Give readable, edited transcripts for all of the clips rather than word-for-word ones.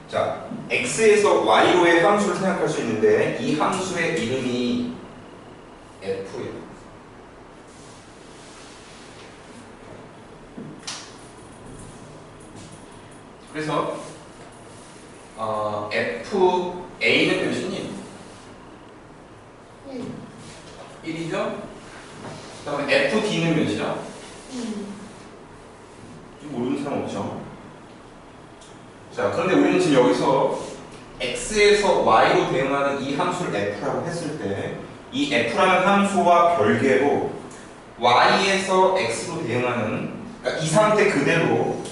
자, x에서 y로의 함수를 생각할 수 있는데 이 함수의 이름이 f예요. 그래서 FA는 몇이니? 1이죠? 그 다음에 FD는 몇이죠? 좀 모르는 사람 없죠? 자, 그런데 우리는 지금 여기서 x에서 y로 대응하는 이 함수를 f라고 했을 때 이 f라는 함수와 별개로 y에서 x로 대응하는, 그러니까 이 상태 그대로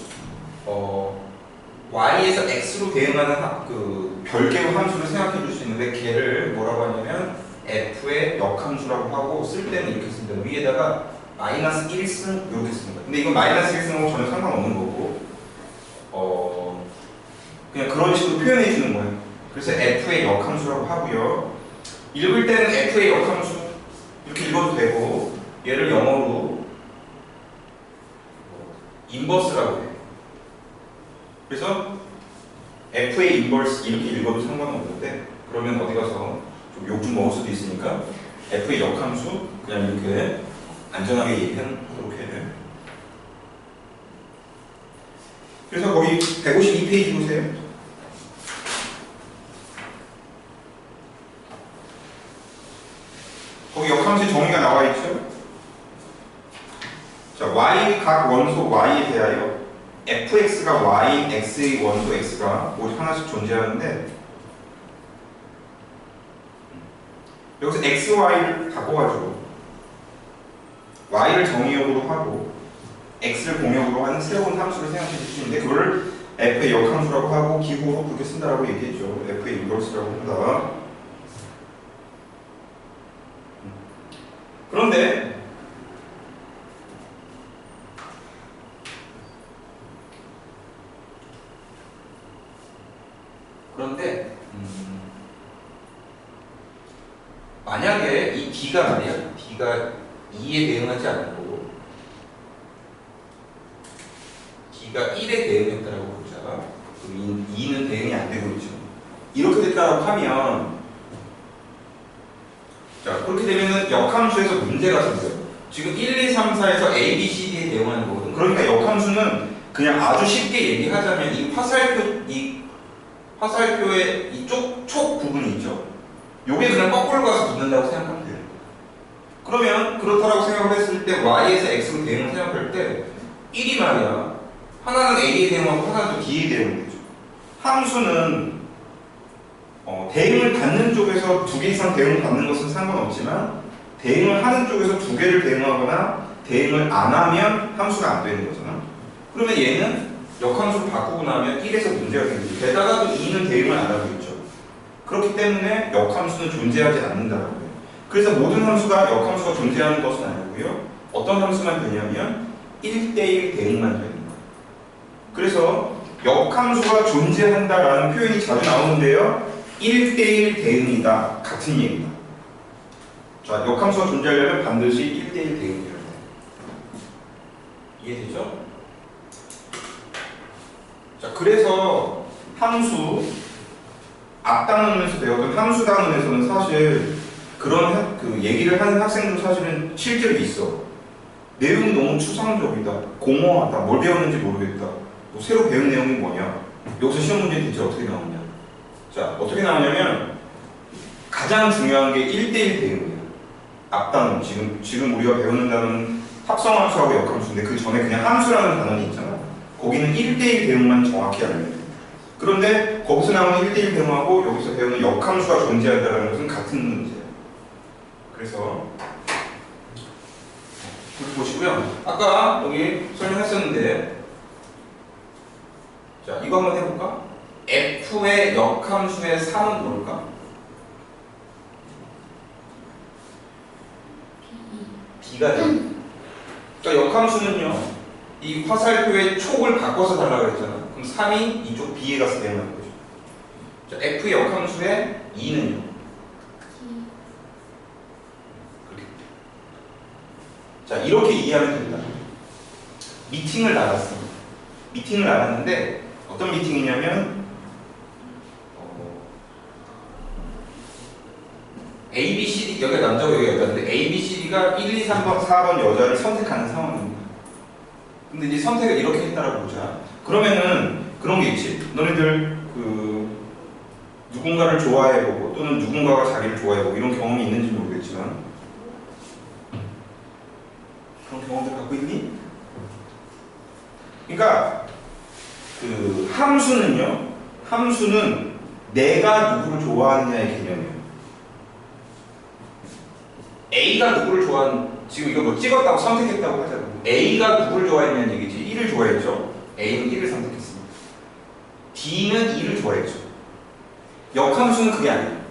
y에서 x로 대응하는 그 별개로 함수를 생각해 줄 수 있는데 걔를 뭐라고 하냐면 f의 역함수라고 하고, 쓸 때는 이렇게 씁니다. 위에다가 마이너스 1승 이렇게 씁니다. 근데 이건 마이너스 1승하고 전혀 상관없는 거고 그냥 그런 식으로 표현해 주는 거예요. 그래서 f의 역함수라고 하고요. 읽을 때는 f의 역함수 이렇게 읽어도 되고, 얘를 영어로 인버스라고 해요. 그래서 f의 인버스 이렇게 읽어도 상관없는데, 그러면 어디 가서 좀 욕 좀 먹을 수도 있으니까 f의 역함수 그냥 이렇게 안전하게 얘기하도록 해요. 그래서 거기 152페이지 보세요. 거기 역함수의 정의가 나와 있죠. 자, y 각 원소 y에 대하여 fx가 y인 x의 원소 x가 모두 하나씩 존재하는데, 여기서 x, y를 바꿔가지고 y를 정의역으로 하고 x를 공역으로 하는 새로운 함수를 생각해 줄 수 있는데, 그걸 f의 역함수라고 하고 기호로 그렇게 쓴다라고 얘기했죠. f의 인버스라고 한다. 그런데 만약에 이 D가 말이야, D가 2에 대응하지 않고 D가 1에 대응했다라고 보자. 그럼 2는 대응이 안 되고 있죠. 이렇게 됐다라고 하면, 자, 그렇게 되면은 역함수에서 문제가 생겨요. 지금 1, 2, 3, 4에서 A, B, C, D에 대응하는 거거든. 그러니까 역함수는 그냥 아주 쉽게 얘기하자면 이 화살표의 이쪽 촉 부분이 있죠. 요게 그냥 거꾸로 가서 붙는다고 생각하면 돼요. 그러면 그렇다라고 생각을 했을 때 Y에서 X로 대응을 생각할 때 1이 말이야, 하나는 A에 대응하고 하나는 또 D에 대응되죠. 함수는 대응을 받는 쪽에서 2개 이상 대응을 받는 것은 상관없지만, 대응을 하는 쪽에서 2개를 대응하거나 대응을 안 하면 함수가 안 되는 거잖아. 그러면 얘는 역함수를 바꾸고 나면 1에서 문제가 생기죠. 게다가 또 2는 대응을 안 하고 있죠. 그렇기 때문에 역함수는 존재하지 않는다고 해요. 그래서 모든 함수가 역함수가 존재하는 것은 아니고요. 어떤 함수만 되냐면 1대1 대응만 되는 거예요. 그래서 역함수가 존재한다라는 표현이 자주 나오는데요. 1대1 대응이다, 같은 얘기다. 자, 역함수가 존재하려면 반드시 1대1 대응이어야 돼요. 이해되죠? 자, 그래서 함수, 앞단원에서 배웠던 함수 단원에서는 사실 그런 그 얘기를 하는 학생도 사실은 실제로 있어. 내용이 너무 추상적이다, 공허하다, 뭘 배웠는지 모르겠다, 뭐 새로 배운 내용이 뭐냐, 여기서 시험 문제 대체 어떻게 나오냐. 자, 어떻게 나오냐면 가장 중요한 게 1대1 대응이에요. 앞단원, 지금 우리가 배우는 단어는 합성함수하고 역함수인데 그 전에 그냥 함수라는 단원이 있잖아. 거기는 1대1 대응만 정확히 알면 돼요. 그런데 거기서 나오는 1대1 대응하고 여기서 배우는 역함수가 존재한다는 것은 같은 문제예요. 그래서 이렇게 보시고요. 아까 여기 설명했었는데, 자, 이거 한번 해볼까? F의 역함수의 3은 뭘까? B가 돼요. 그러니까 역함수는요, 이 화살표의 촉을 바꿔서 달라고 그랬잖아. 그럼 3이 이쪽 B에 가서 대응하는 거죠. 자, F의 역함수의 2는요? 그렇게. 자, 이렇게 이해하면 됩니다. 미팅을 나갔어. 미팅을 나갔는데 어떤 미팅이냐면 C, 여기가 남자고 여기가 여자인데 A, B, C, D가 1, 2, 3번, 4번 여자를 선택하는 상황입니다. 근데 이제 선택을 이렇게 했다라고 보자. 그러면은 그런 게 있지. 너네들 누군가를 좋아해보고 또는 누군가가 자기를 좋아해보고 이런 경험이 있는지 모르겠지만 그런 경험들 갖고 있니? 그러니까 그 함수는 내가 누구를 좋아하느냐의 개념이에요. A가 누구를 좋아하는, 지금 이거 뭐 찍었다고 선택했다고 하잖아. A가 누구를 좋아했냐는 얘기지. 1을 좋아했죠. A는 1을 선택했습니다. D는 2를 좋아했죠. 역함수는 그게 아니야.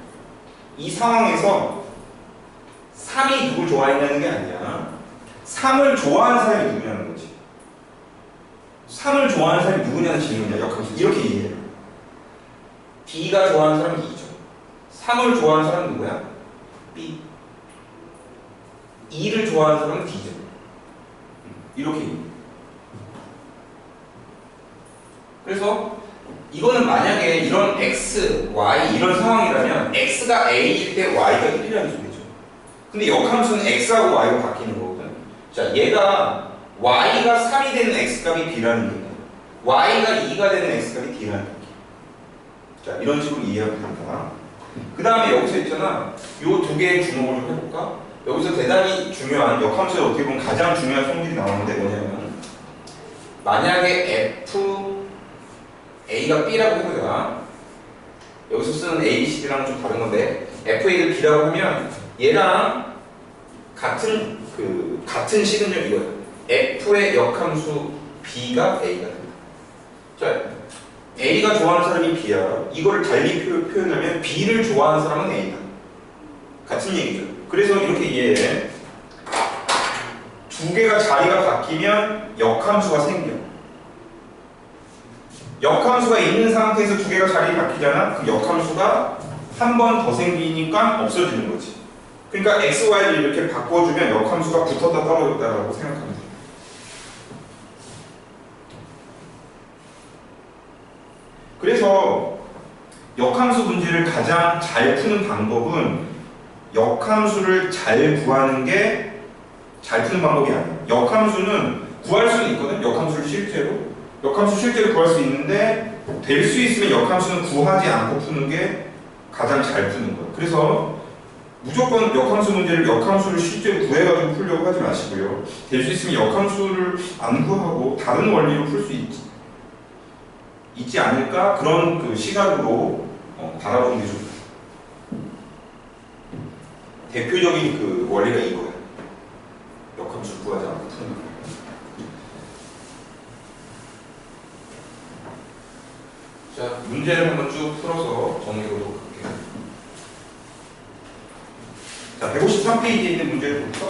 이 상황에서 3이 누굴 좋아했냐는 게 아니야. 3을 좋아하는 사람이 누구냐는 거지. 3을 좋아하는 사람이 누구냐는 질문이야. 역함수. 이렇게 이해해요. D가 좋아하는 사람은 D죠. 3을 좋아하는 사람은 누구야? B. 2를 좋아하는 사람은 D죠. 이렇게 이해해요. 그래서 이거는 만약에 이런 X, Y 이런 상황이라면 X가 A일 때 Y가 1이라는 소리죠. 근데 역함수는 X하고 Y가 바뀌는 거거든. 자, 얘가 Y가 3이 되는 X값이 B라는 얘기야. Y가 2가 되는 X값이 D라는 얘기야. 자, 이런 식으로 이해하면 된다. 그 다음에 여기서 있잖아. 요 두 개의 주목을 좀 해볼까? 여기서 대단히 중요한, 역함수에 어떻게 보면 가장 중요한 성질이 나오는데 뭐냐면 만약에 A가 B라고 해보자. 여기서 쓰는 A, B, C, D랑은 좀 다른 건데 FA를 B라고 하면 얘랑 같은 식은 좀 이거야. F의 역함수 B가 A가 된다. 자, A가 좋아하는 사람이 B야. 이거를 달리 표현하면 B를 좋아하는 사람은 A다. 같은 얘기죠. 그래서 이렇게 이해해. 두 개가 자리가 바뀌면 역함수가 생겨. 역함수가 있는 상태에서 두 개가 자리 바뀌잖아. 그 역함수가 한 번 더 생기니까 없어지는 거지. 그러니까 x, y를 이렇게 바꿔주면 역함수가 붙었다 떨어졌다라고 생각하면 돼. 그래서 역함수 문제를 가장 잘 푸는 방법은 역함수를 잘 구하는 게 잘 푸는 방법이 아니야. 역함수는 구할 수는 있거든. 역함수를 실제로 구할 수 있는데 될 수 있으면 역함수는 구하지 않고 푸는 게 가장 잘 푸는 거예요. 그래서 무조건 역함수 문제를 역함수를 실제로 구해가지고 풀려고 하지 마시고요. 될 수 있으면 역함수를 안 구하고 다른 원리로 풀 수 있지 않을까? 그런 그 시각으로 바라보는 게 좋다. 대표적인 그 원리가 이거예요. 역함수 구하지 않고 푸는 거. 자, 문제를 한번 쭉 풀어서 정리해보도록 할게요. 자, 153페이지에 있는 문제를 볼까?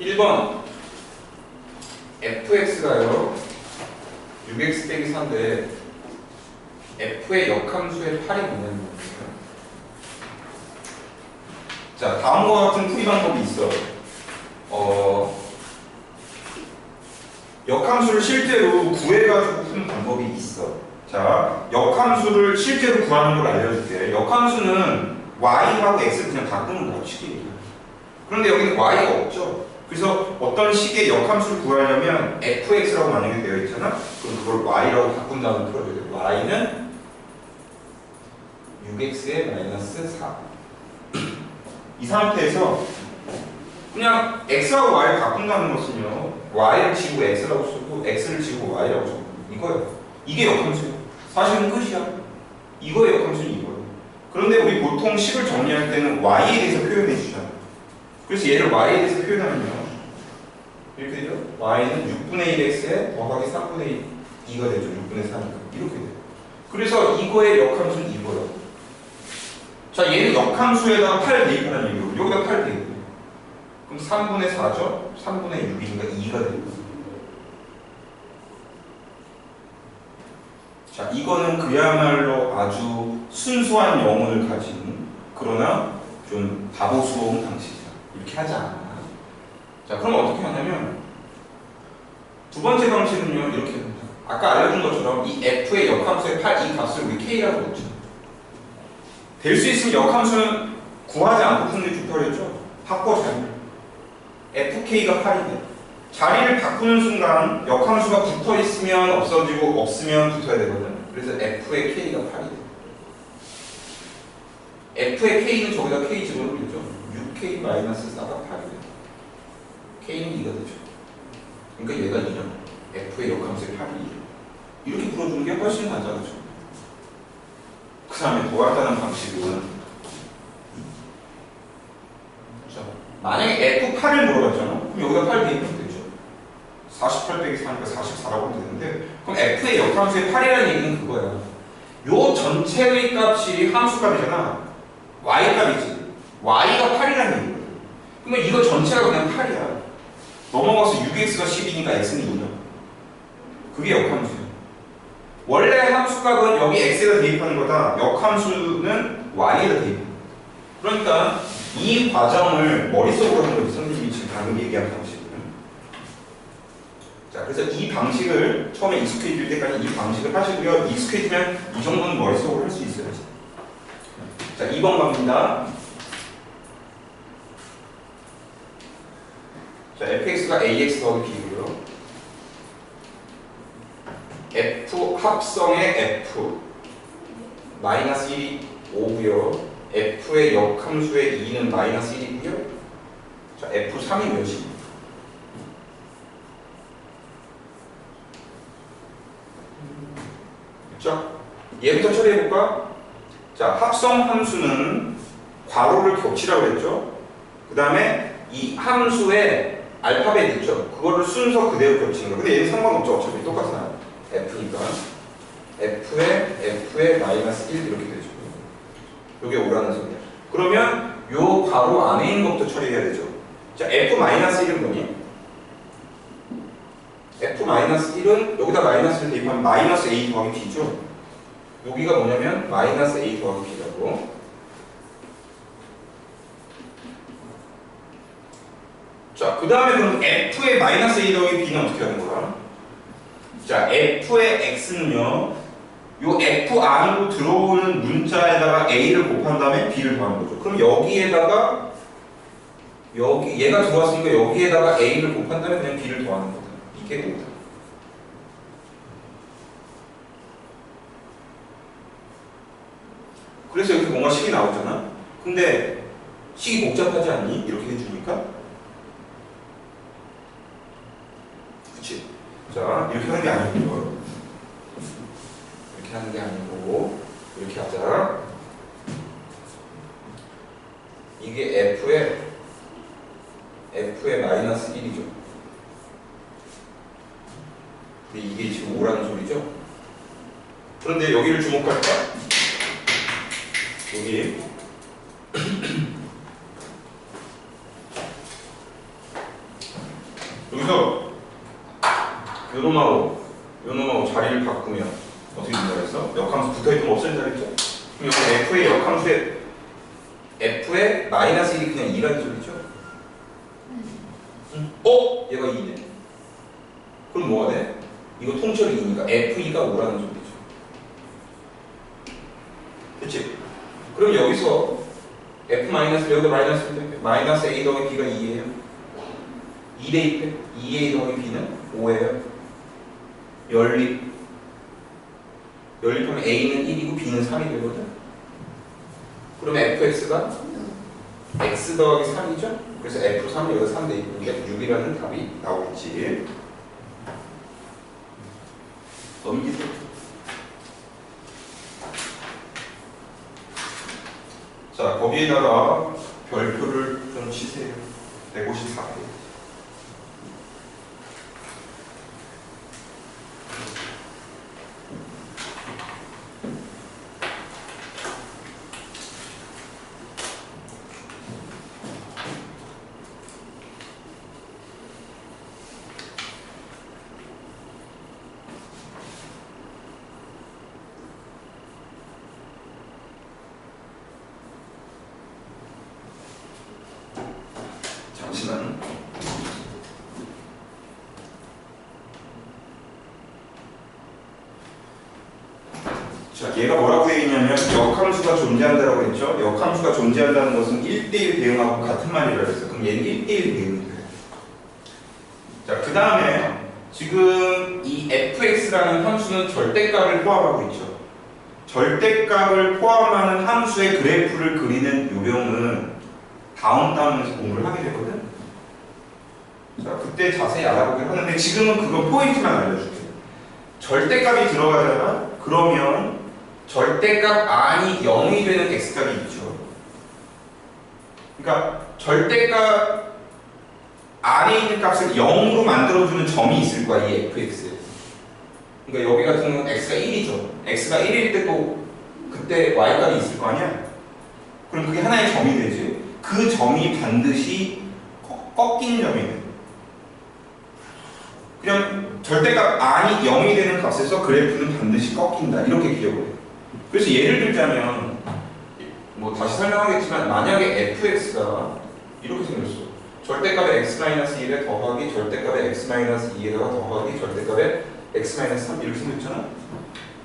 (1번) fx가요 6x 빼기 4인데 f의 역함수의 8이 뭐냐는 거예요. 자, 다음과 같은 풀이 방법이 있어. 역함수를 실제로 구해가지고 푸는 방법이 있어. 자, 역함수를 실제로 구하는 걸 알려줄게. 역함수는 y하고 x를 그냥 바꾸는 거야, 식이. 그런데 여기는 y가 없죠. 그래서 어떤 식의 역함수를 구하려면 fx라고 만약에 되어 있잖아. 그럼 그걸 y라고 바꾼 다음에 풀어줘야 돼. y는 6x의 마이너스 4. 이 상태에서 그냥 x하고 y를 바꾼다는 것은요, y를 지우고 x라고 쓰고 x를 지우고 y라고 쓰고 이거예요. 이게 역함수예요. 사실은 끝이야. 이거의 역함수는 이거예요. 그런데 우리 보통 식을 정리할 때는 y에 대해서 표현해 주잖아. 그래서 얘를 y에 대해서 표현하면요, 이렇게 되죠. y는 6분의 1x에 더하기 3분의 2가 되죠. 6분의 3이니까 이렇게 돼요. 그래서 이거의 역함수는 이거예요. 자, 얘는 역함수에다가 8 대입하는 얘기고 여기다 8 대입해요. 그럼 3분의 4죠? 3분의 6이니까 2가 됩니다. 자, 이거는 그야말로 아주 순수한 영혼을 가진, 그러나 좀 바보스러운 방식이다. 이렇게 하지 않아. 자, 그럼 어떻게 하냐면 두 번째 방식은요, 이렇게 됩니다. 아까 알려준 것처럼 이 f의 역함수의 8, 이 값을 우리 k라고 했죠. 될 수 있으면 역함수는 구하지 않고 푸는 게 좋다고 했죠. 바꿔 자리를. fk가 8이네. 자리를 바꾸는 순간 역함수가 붙어 있으면 없어지고 없으면 붙어야 되거든. 그래서 f의 k가 8이돼. f의 k는 저기다 k 집어넣으면 되죠. 6k-4가 8이돼. k는 2가 되죠. 그러니까 얘가 2죠. f의 역함수의 8이 2. 이렇게 풀어주는 게 훨씬 간단하죠. 그 다음에 더 간단한 방식은, 자, 만약에 f8을 물어봤잖아. 그럼 여기다 8 대입하면 되죠. 48 빼기 4니까 44라고 하면 되는데, 그럼 f의 역함수의 8이라는 얘기는 그거야. 요 전체의 값이 함수값이잖아. y값이지. y가 8이라는 얘기거든. 그러면 이거 전체가 그냥 8이야. 넘어가서 6x가 10이니까 x는 2냐. 그게 역함수야. 원래 함수값은 여기 x에다 대입하는 거다. 역함수는 y에다 대입해. 그러니까 이 과정을 머릿속으로 하는 거지. 선생님이 지금 방금 얘기한 방식은. 자, 그래서 이 방식을 처음에 익숙해질 때까지 이 방식을 하시고요. 익숙해지면 이 정도는 머릿속으로 할 수 있어요. 자, 2번 갑니다. 자, fx가 ax 더하기 b고요. f 합성의 f 마이너스 1이 5고요. f의 역함수의 2는 마이너스 1이고요. 자, f3이 몇이? 자, 얘부터 처리해볼까? 자, 합성 함수는 괄호를 겹치라고 했죠. 그 다음에 이 함수의 알파벳 있죠. 그거를 순서 그대로 겹치는 거. 근데 얘는 상관없죠. 어차피 똑같아요. f니까 f의 마이너스 1 이렇게 되죠. 이게 오라는 소리야. 그러면 요 괄호 안에 있는 것부터 처리해야 되죠. 자, f 마이너스 1은 뭐니? f 마이너스 1은 여기다 마이너스를 대입하면 마이너스 a 더하기 b죠. 여기가 뭐냐면 마이너스 a 더하기 b라고. 자, 그 다음에 그럼 f의 마이너스 a 더하기 b는 어떻게 하는 거야? 자, f의 x는요, 요 f 안으로 들어오는 문자에다가 a를 곱한 다음에 b를 더하는 거죠. 그럼 여기에다가 얘가 들어왔으니까 여기에다가 a를 곱한 다음에 그냥 b를 더하는 거다. 이게 뭐다? 그래서 여기서 뭔가 식이 나오잖아. 근데 식이 복잡하지 않니? 이렇게 해주니까. 그치? 자, 이렇게 하는 게 아니고요. 이렇게 하는 게 아니고 이렇게 하자. 이게 f의 마이너스 1이죠. 근데 이게 지금 5라는 소리죠. 그런데 여기를 주목할까? 여기 여기서 요놈하고 자리를 바꾸면 어떻게 된다고 했어? 역함수 붙어있던 거 없어진다 그랬죠? 그럼 여기 f의 역함수에 f의 마이너스 1이 그냥 2라는 소리죠? 얘가 2네. 그럼 뭐가 돼? 이거 통째로 2니까 f2가 5라는 소리죠. 그치? 그럼 여기서 f-를 여기다 마이너스 a 더하기 b가 2예요. 2 대입해. 2a 더하기 b는 5예요. 연립하면 a는 1이고 b는 3이 되거든. 그러면 fx가 x 더하기 3이죠? 그래서 f3을 여기다 3 대입하니까 6이라는 답이 나오겠지. 넘기세요. 자, 거기에다가 별표를 좀 치세요. 154페이지. 잠시만. 얘가 뭐라고 되어 있냐면 역함수가 존재한다라고 했죠. 역함수가 존재한다는 것은 1대1 대응하고 같은 말이라고 했어요. 그럼 얘는 1대1 대응이 돼요. 자, 그 다음에 지금 이 fx라는 함수는 절대값을 포함하고 있죠. 절대값을 포함하는 함수의 그래프를 그리는 요령은 다음 단원에서 공부를 하게 되거든. 자, 그때 자세히 알아보긴 하는데 지금은 그거 포인트만 알려줄게요. 절대값이 들어가잖아? 그러면 절대값 안이 0이 되는 x값이 있죠. 그러니까 절대값 안에 있는 값을 0으로 만들어주는 점이 있을 거야, 이 fx에. 그러니까 여기 같은 경우는 x가 1이죠. x가 1일 때 또 그때 y값이 있을 거 아니야? 그럼 그게 하나의 점이 되지. 그 점이 반드시 꺾인 점이 돼. 그냥 절대값 안이 0이 되는 값에서 그래프는 반드시 꺾인다. 이렇게 기억을 해. 그래서 예를 들자면 뭐 다시 설명하겠지만 만약에 fx가 이렇게 생겼어. 절대값의 x-1에 더하기 절대값의 x-2에다가 더하기 절대값의 x-3 이렇게 생겼잖아.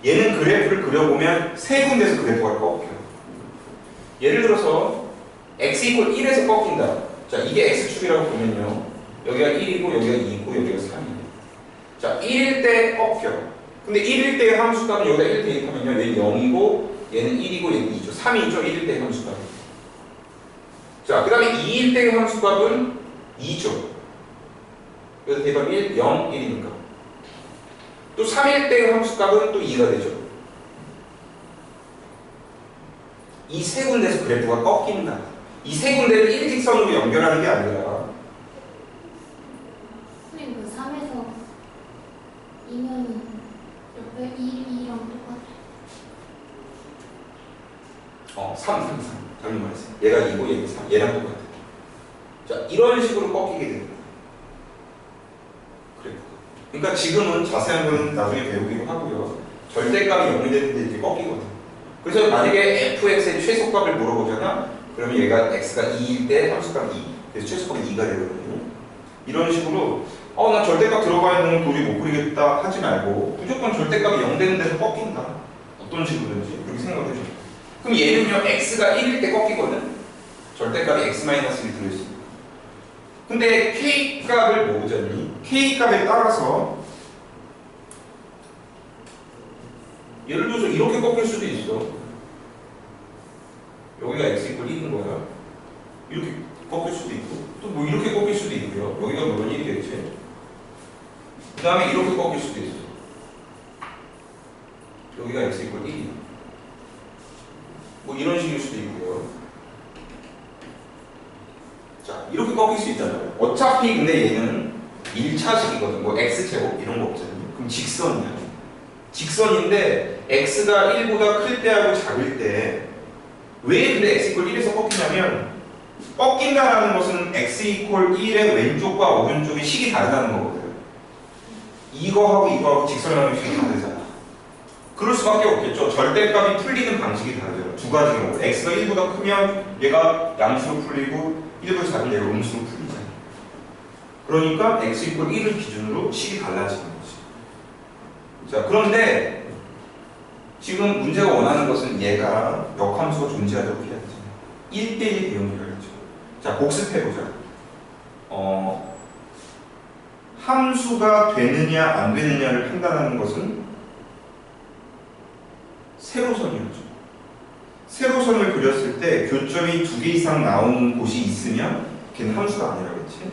얘는 그래프를 그려보면 세 군데서 그래프가 꺾여. 예를 들어서 x = 1에서 꺾인다. 자, 이게 x축이라고 보면요. 여기가 1이고 여기가 2고 여기가 3이에요. 자, 1일 때 꺾여. 근데 1일 때의 함수값은 여기다 1 대입하면요. 얘는 0이고 얘는 1이고 얘는 2죠. 3이죠. 1일 때의 함수값. 자, 그 다음에 2일 때의 함수값은 2죠. 그래서 대입하면 1, 0, 1이니까. 또 3일 때의 함수값은 또 2가 되죠. 이 세 군데에서 그래프가 꺾인다. 이 세 군데를 일직선으로 연결하는 게 아니라 선생님 그 3에서 2면 옆에 2랑 똑같아. 3. 잘못 말했어요. 얘가 2고 얘가 3. 얘랑 똑같아. 자, 이런 식으로 꺾이게 됩니다. 그래프가. 그러니까 지금은 자세한 건 나중에 배우기로 하고요. 절대값이 0이 되는데 이렇게 꺾이거든. 그래서 만약에 fx의 최소값을 물어보잖아. 그러면 얘가 x가 2일 때 함수값 2. 그래서 최소값은 2가 되거든요. 이런 식으로 나 절대값 들어가 있는 건 도저히 못 그리겠다 하지 말고 무조건 절대값이 0 되는 데서 꺾인다. 어떤 식으로든지 그렇게 생각을 해줘. 그럼 얘는요, x가 1일 때 꺾이거든? 절대값이 x-1이 들어있습니다. 근데 k값을 모으자니 k값에 따라서 예를 들어서 이렇게 꺾일 수도 있어. 여기가 x = 1인 거야. 이렇게 꺾일 수도 있고 또 뭐 이렇게 꺾일 수도 있고요. 여기가 물론 1이겠지. 그 다음에 이렇게 꺾일 수도 있어. 여기가 x = 1이야. 뭐 이런 식일 수도 있고요. 자, 이렇게 꺾일 수 있잖아요. 어차피 근데 얘는 1차식이거든. 뭐 x제곱 이런 거 없잖아요. 그럼 직선이야. 직선인데 x가 1보다 클 때하고 작을 때 왜 근데 x = 1에서 꺾이냐면 꺾인다라는 것은 x = 1의 왼쪽과 오른쪽의 식이 다르다는 거거든. 이거하고 이거하고 직선하는 식이 다르잖아. 그럴 수밖에 없겠죠. 절대값이 풀리는 방식이 다르죠. 두 가지 경우. x가 1보다 크면 얘가 양수로 풀리고 1보다 작은 얘가 음수로 풀리잖아. 그러니까 x = 1을 기준으로 식이 달라지는 거지. 자, 그런데 지금 문제가 원하는 것은 얘가 역함수가 존재하도록 해야 되잖아. 1대1 대응이라고 했죠. 자, 복습해보자. 함수가 되느냐 안 되느냐를 판단하는 것은 세로선이었죠. 세로선을 그렸을 때 교점이 2개 이상 나오는 곳이 있으면 걔는 함수가 아니라고 했지.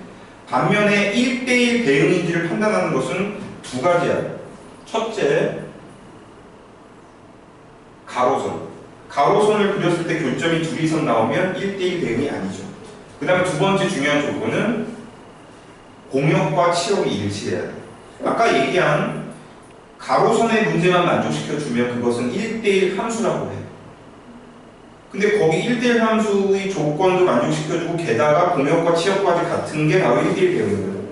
반면에 1대1 대응인지를 판단하는 것은 두 가지야. 첫째, 가로선. 가로선을 그렸을 때 교점이 2개 이상 나오면 1대1 대응이 아니죠. 그 다음에 두 번째 중요한 조건은 공역과 치역이 일치해야 돼. 아까 얘기한 가로선의 문제만 만족시켜주면 그것은 1대1 함수라고 해. 근데 거기 1대1 함수의 조건도 만족시켜주고 게다가 공역과 치역까지 같은 게 바로 1대1 대응이거든.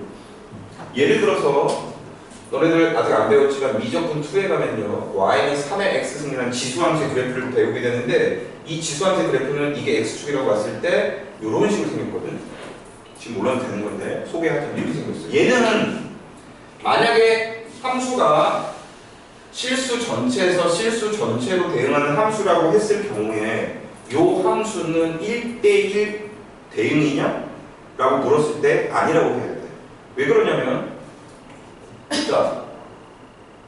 예를 들어서 너네들 아직 안 배웠지만 미적분 2에 가면요, y는 3의 x승이라는 지수함수의 그래프를 배우게 되는데 이 지수함수의 그래프는 이게 x축이라고 봤을 때 이런 식으로 생겼거든. 지금 몰라도 되는 건데 소개하자면 이렇게 생겼어요. 얘는 만약에 함수가 실수 전체에서 실수 전체로 대응하는 함수라고 했을 경우에 요 함수는 1대1 대응이냐? 라고 물었을 때 아니라고 해야 돼. 왜 그러냐면 자,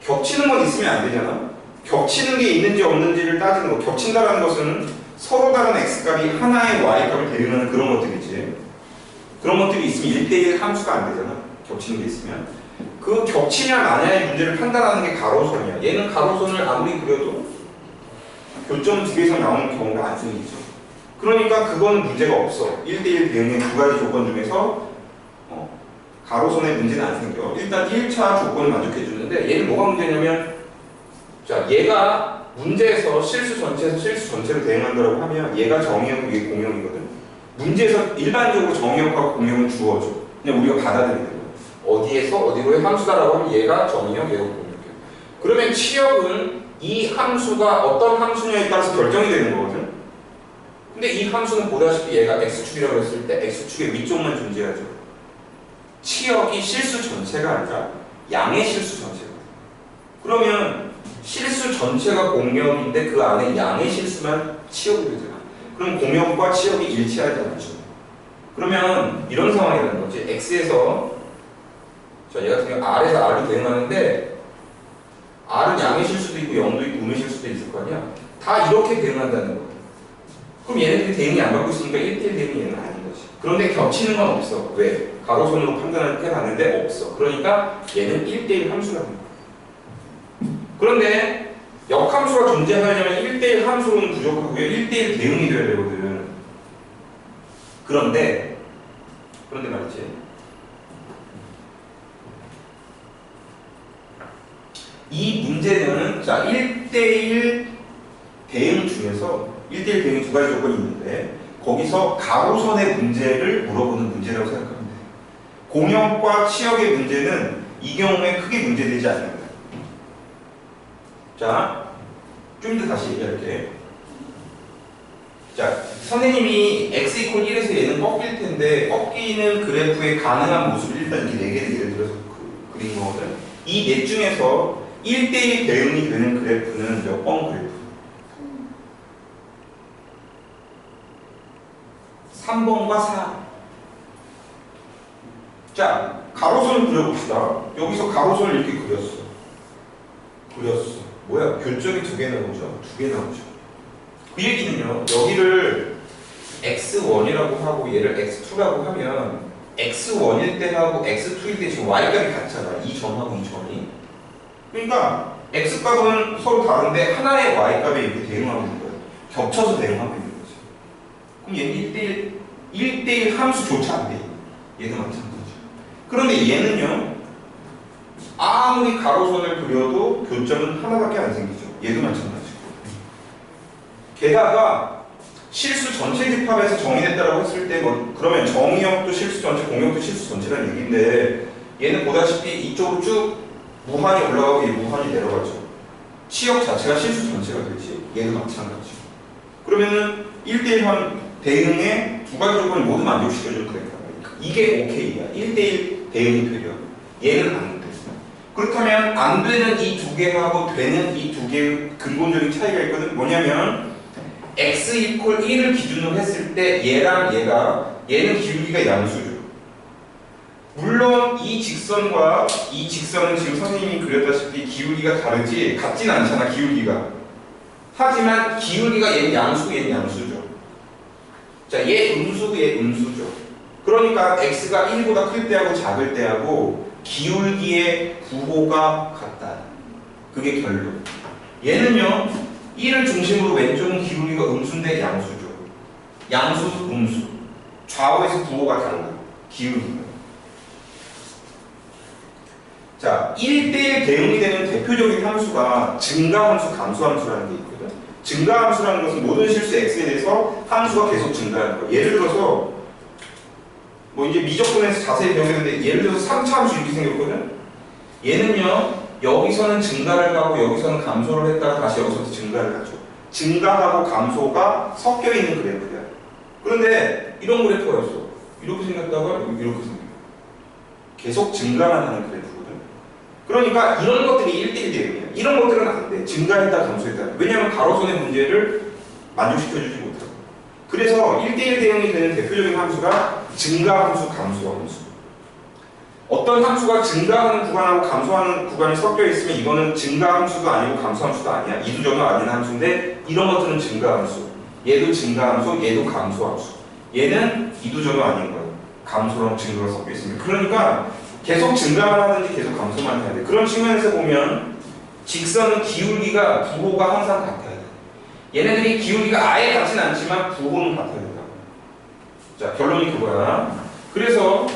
겹치는 건 있으면 안 되잖아. 겹치는 게 있는지 없는지를 따지는 거. 겹친다라는 것은 서로 다른 x값이 하나의 y값을 대응하는 그런 것들이지. 그런 것들이 있으면 1대1 함수가 안 되잖아. 겹치는 게 있으면. 그 겹치냐 마냐의 문제를 판단하는 게 가로선이야. 얘는 가로선을 아무리 그려도 교점 두 개에서 나오는 경우가 안 생기죠. 그러니까 그건 문제가 없어. 1대1 대응의 두 가지 조건 중에서 가로선의 문제는 안 생겨. 일단 1차 조건을 만족해 주는데 얘는 뭐가 문제냐면 자, 얘가 문제에서 실수 전체에서 실수 전체로 대응한다고 하면 얘가 정의역, 이게 공역이거든. 문제에서 일반적으로 정의역하고 공역은 주어져. 그냥 우리가 받아들이는 거야. 어디에서 어디로의 함수다라고 하면 얘가 정의역, 얘가 공역이야. 그러면 치역은 이 함수가 어떤 함수냐에 따라서 결정이 되는 거거든. 근데 이 함수는 보다시피 얘가 x축이라고 했을 때 x축의 위쪽만 존재하죠. 치역이 실수 전체가 아니라 양의 실수 전체가. 그러면 실수 전체가 공역인데 그 안에 양의 실수만 치역이 되잖아. 그럼 공역과 치역이 일치하지 않죠. 그러면 이런 상황이라는 거지. x에서 자, 얘 같은 경우 r에서 r로 대응하는데 r은 양의 실수도 있고 0도 있고 음의 실수도 있을 거 아니야. 다 이렇게 대응한다는 거야. 그럼 얘네들이 대응이 안 받고 있으니까 1대1 대응이 얘는 아닌 거지. 그런데 겹치는 건 없어. 왜? 가로선으로 판단을 해봤는데 없어. 그러니까 얘는 1대1 함수라는 거야. 그런데 역함수가 존재하려면 1대1 함수로는 부족하고요. 1대1 대응이 돼야 되거든. 그런데 말이지. 이 문제는 자 1대1 대응 중에서 1대1 대응이 두 가지 조건이 있는데 거기서 가로선의 문제를 물어보는 문제라고 생각하면 돼. 공역과 치역의 문제는 이 경우에 크게 문제되지 않습니다. 자, 좀 더 다시 얘기할게. 자, 선생님이 x = 1에서 얘는 꺾일 텐데 꺾이는 그래프의 가능한 모습을 일단 이렇게 4개를 예를 들어서 그린 거거든. 이 넷 중에서 1대1 대응이 되는 그래프는 몇 번 그래프? 3번과 4. 자, 가로선을 그려봅시다. 여기서 가로선을 이렇게 그렸어. 뭐야? 교점이 2개 나오죠? 2개 나오죠. 그 얘기는요, 여기를 x1이라고 하고 얘를 x2라고 하면 x1일 때하고 x2일 때 지금 y값이 같잖아. 이 점하고 이 점이. 그러니까 x값은 서로 다른데 하나의 y값에 이렇게 대응하고 있는 거예요. 겹쳐서 대응하고 있는 거죠. 그럼 얘는 1대1 함수조차 안 돼. 얘도 마찬가지죠. 그런데 얘는요, 아무리 가로선을 그려도 교점은 하나밖에 안 생기죠. 얘도 마찬가지고. 게다가 실수 전체 집합에서 정의됐다라고 했을 때 그러면 정의역도 실수 전체, 공역도 실수 전체라는 얘기인데 얘는 보다시피 이쪽으로 쭉 무한히 올라가고 얘 무한히 내려가죠. 치역 자체가 실수 전체가 되지. 얘도 마찬가지고. 그러면은 1대1 대응의 두 가지 조건을 모두 만족시켜주는 그래프가 이게 오케이야. 1대1 대응이 되려. 얘는 안 돼. 그렇다면 안 되는 이 두 개하고 되는 이 두 개의 근본적인 차이가 있거든. 뭐냐면 x = 1을 기준으로 했을 때 얘랑 얘는 기울기가 양수죠. 물론 이 직선과 이 직선은 지금 선생님이 그렸다시피 기울기가 다르지 같진 않잖아. 기울기가. 하지만 기울기가 얘는 양수고 얘는 양수죠. 자, 얘 음수고 얘 음수죠. 그러니까 x가 1보다 클 때하고 작을 때하고 기울기의 부호가 같다. 그게 결론. 얘는요, 1을 중심으로 왼쪽은 기울기가 음수인데 양수죠. 양수, 음수. 좌우에서 부호가 달라. 기울기가. 자, 1대1 대응이 되는 대표적인 함수가 증가함수, 감소함수라는 게 있거든. 증가함수라는 것은 모든 실수 x에 대해서 함수가 계속 증가하는 거예요. 예를 들어서 뭐 이제 미적분에서 자세히 배우겠는데 예를 들어서 3차 함수 이렇게 생겼거든. 얘는요, 여기서는 증가를 하고 여기서는 감소를 했다가 다시 여기서부터 증가를 하죠. 증가하고 감소가 섞여 있는 그래프야. 그런데 이런 그래프가 있어. 이렇게 생겼다가 이렇게 생겨. 계속 증가만 하는 그래프거든. 그러니까 이런 것들이 1대1 대응이야. 이런 것들은 안 돼. 증가했다, 감소했다. 왜냐하면 가로선의 문제를 만족시켜주지 못하고. 그래서 1대1 대응이 되는 대표적인 함수가 증가 함수, 감소 함수. 어떤 함수가 증가하는 구간하고 감소하는 구간이 섞여 있으면 이거는 증가 함수도 아니고 감소 함수도 아니야. 이두저도 아닌 함수인데 이런 것들은 증가 함수. 얘도 증가 함수, 얘도 감소 함수. 얘는 이두저도 아닌 거야. 감소랑 증가가 섞여 있으면. 그러니까 계속 증가만 하든지 계속 감소만 해야 돼. 그런 측면에서 보면 직선은 기울기가 부호가 항상 같아야 돼. 얘네들이 기울기가 아예 같진 않지만 부호는 같아야 된다. 자, 결론이 그거야. 그래서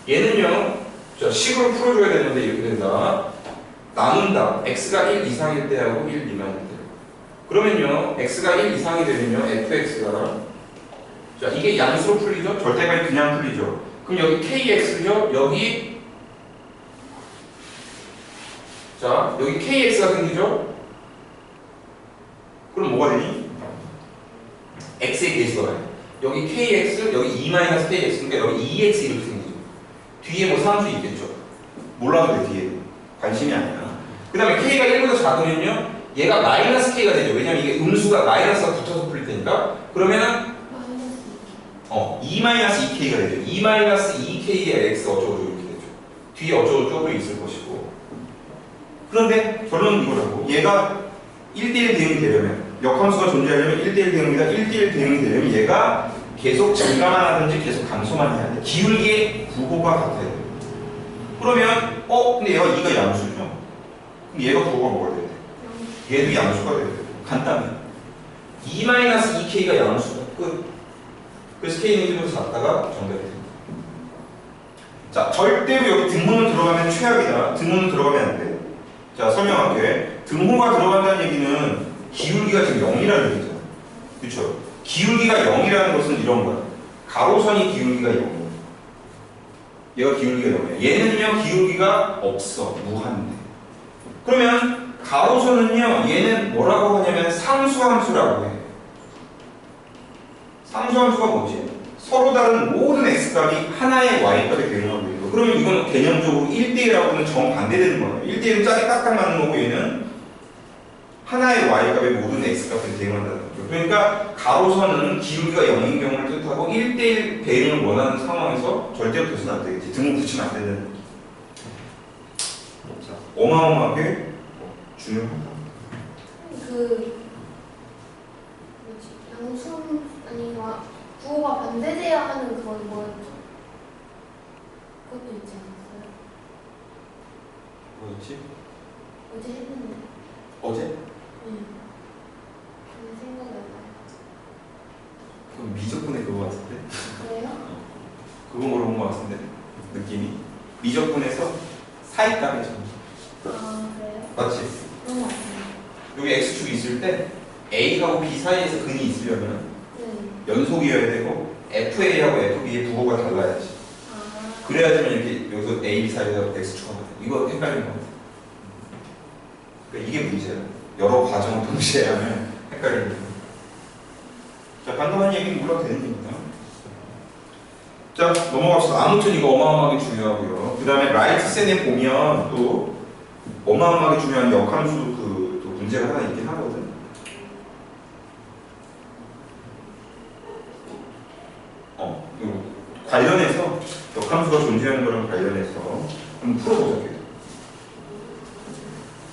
얘는요, 자, 식으로 풀어줘야 되는데 이렇게 된다. 나눈다. x가 1 이상일 때하고 1 미만일 때. 그러면요, x가 1 이상이 되면요, fx가 자, 이게 양수로 풀리죠? 절대값이 그냥 풀리죠. 그럼 여기 kx죠? 여기 자, 여기 kx가 생기죠? 그럼 뭐가 되니? x의 계수가 돼. 여기 kx, 여기 2-kx, 그러니까 여기 2x 이렇게 생기죠. 뒤에 뭐 상수 있겠죠? 몰라도 돼, 뒤에. 관심이 아니야. 그 다음에 k가 1보다 작으면요, 얘가 마이너스 k가 되죠. 왜냐면 이게 음수가 마이너스가 붙어서 풀릴 테니까. 그러면은 2-2k가 되죠. 2-2k의 x 어쩌고저쩌고 이렇게 되죠. 뒤에 어쩌고저쩌고 있을 것이고. 그런데 결론은 이거라고. 얘가 1대1 대응이 되려면, 역함수가 존재하려면 1대1 대응이다. 1대1 대응이 되려면 얘가 계속 증가만 하든지 계속 감소만 해야 돼. 기울기의 부호가 같아야 돼. 그러면 근데 얘가 2가 양수죠. 그럼 얘가 부호가 뭐가 돼야 돼? 얘도 양수가 돼야 돼. 간단해. 2-2k가 양수다. 끝. 그래서 K는 1보다 작다가 정답이 됩니다. 자, 절대로 여기 등호는 들어가면 최악이다. 등호는 들어가면 안 돼. 자, 설명할게. 등호가 들어간다는 얘기는 기울기가 지금 0이라는 얘기잖아. 그쵸? 기울기가 0이라는 것은 이런 거야. 가로선이 기울기가 0이야. 얘가 기울기가 0이야. 얘는요, 기울기가 없어. 무한대. 그러면 가로선은요, 얘는 뭐라고 하냐면 상수함수라고 해. 상수함수가 뭐지? 서로 다른 모든 x값이 하나의 y값에 대응하고 있는 거. 그러면 이건 개념적으로 1대1하고는 정반대되는 거예요. 1대1은 짝이 딱딱 맞는 거고 얘는 하나의 y값의 모든 x값에 대응한다는 거죠. 그러니까 가로선은 기울기가 0인 경우를 뜻하고 1대1 대응을 원하는 상황에서 절대로 돼서는 안 되겠지. 등을 붙이면 안 되는. 자, 어마어마하게 중요하다. 양수 아니 부호가 반대돼야 하는 그건 뭐였죠? 그것도 있지 않았어요? 뭐였지? 어제 했는데. 어제? 네. 생각이 안 나요. 그럼 미적분의 그거 같은데? 그래요? 그거 물어본 거 같은데? 느낌이? 미적분에서 사이값의 점. 아 그래요? 맞지? 그런 거 같아요. 여기 x축이 있을 때 A하고 B 사이에서 근이 있으려면 네. 연속이어야 되고 FA하고 FB의 부호가 달라야지. 아. 그래야지만 이렇게 여기서 A, B 사이에서 x축 하면 돼. 이거 헷갈리는 거 같아. 그러니까 이게 문제야. 여러 과정을 동시에 하면 헷갈리는 거야. 자, 간단한 얘기는 몰라도 되는 얘기입니다. 자, 넘어갑시다. 아무튼 이거 어마어마하게 중요하고요. 그 다음에 라이트센에 보면 또 어마어마하게 중요한 역함수 또 문제가 하나 있긴 하거든. 이거 관련해서 역함수가 존재하는 거랑 관련해서 한번 풀어보자.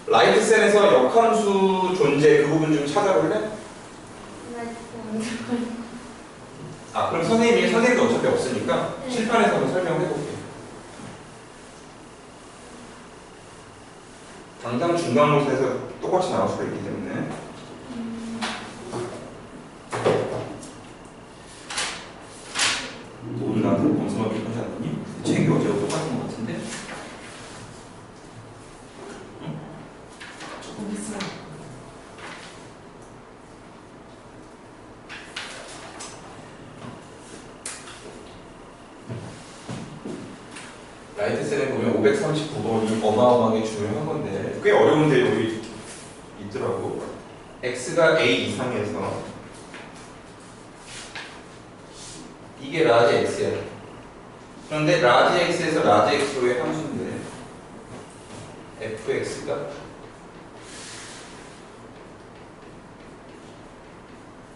라이트센에서 역함수 존재 그 부분 좀 찾아볼래? 그럼 선생님도 어차피 없으니까 네. 칠판에서 한번 설명해볼게요. 당장 중간고사에서 똑같이 나올 수가 있기 때문에. 너 오늘 나한테 검수하기 하지 않았니? 책이 어제와 똑같은 것 같은데? 응? 조금 있어. 라이트셀에 보면 539번이 어마어마하게 중요한 건데 꽤 어려운 내용이 있더라고. x가 a 이상에서 이게 라지 x야. 그런데 라지 x에서 라지 x로의 함수인데 fx가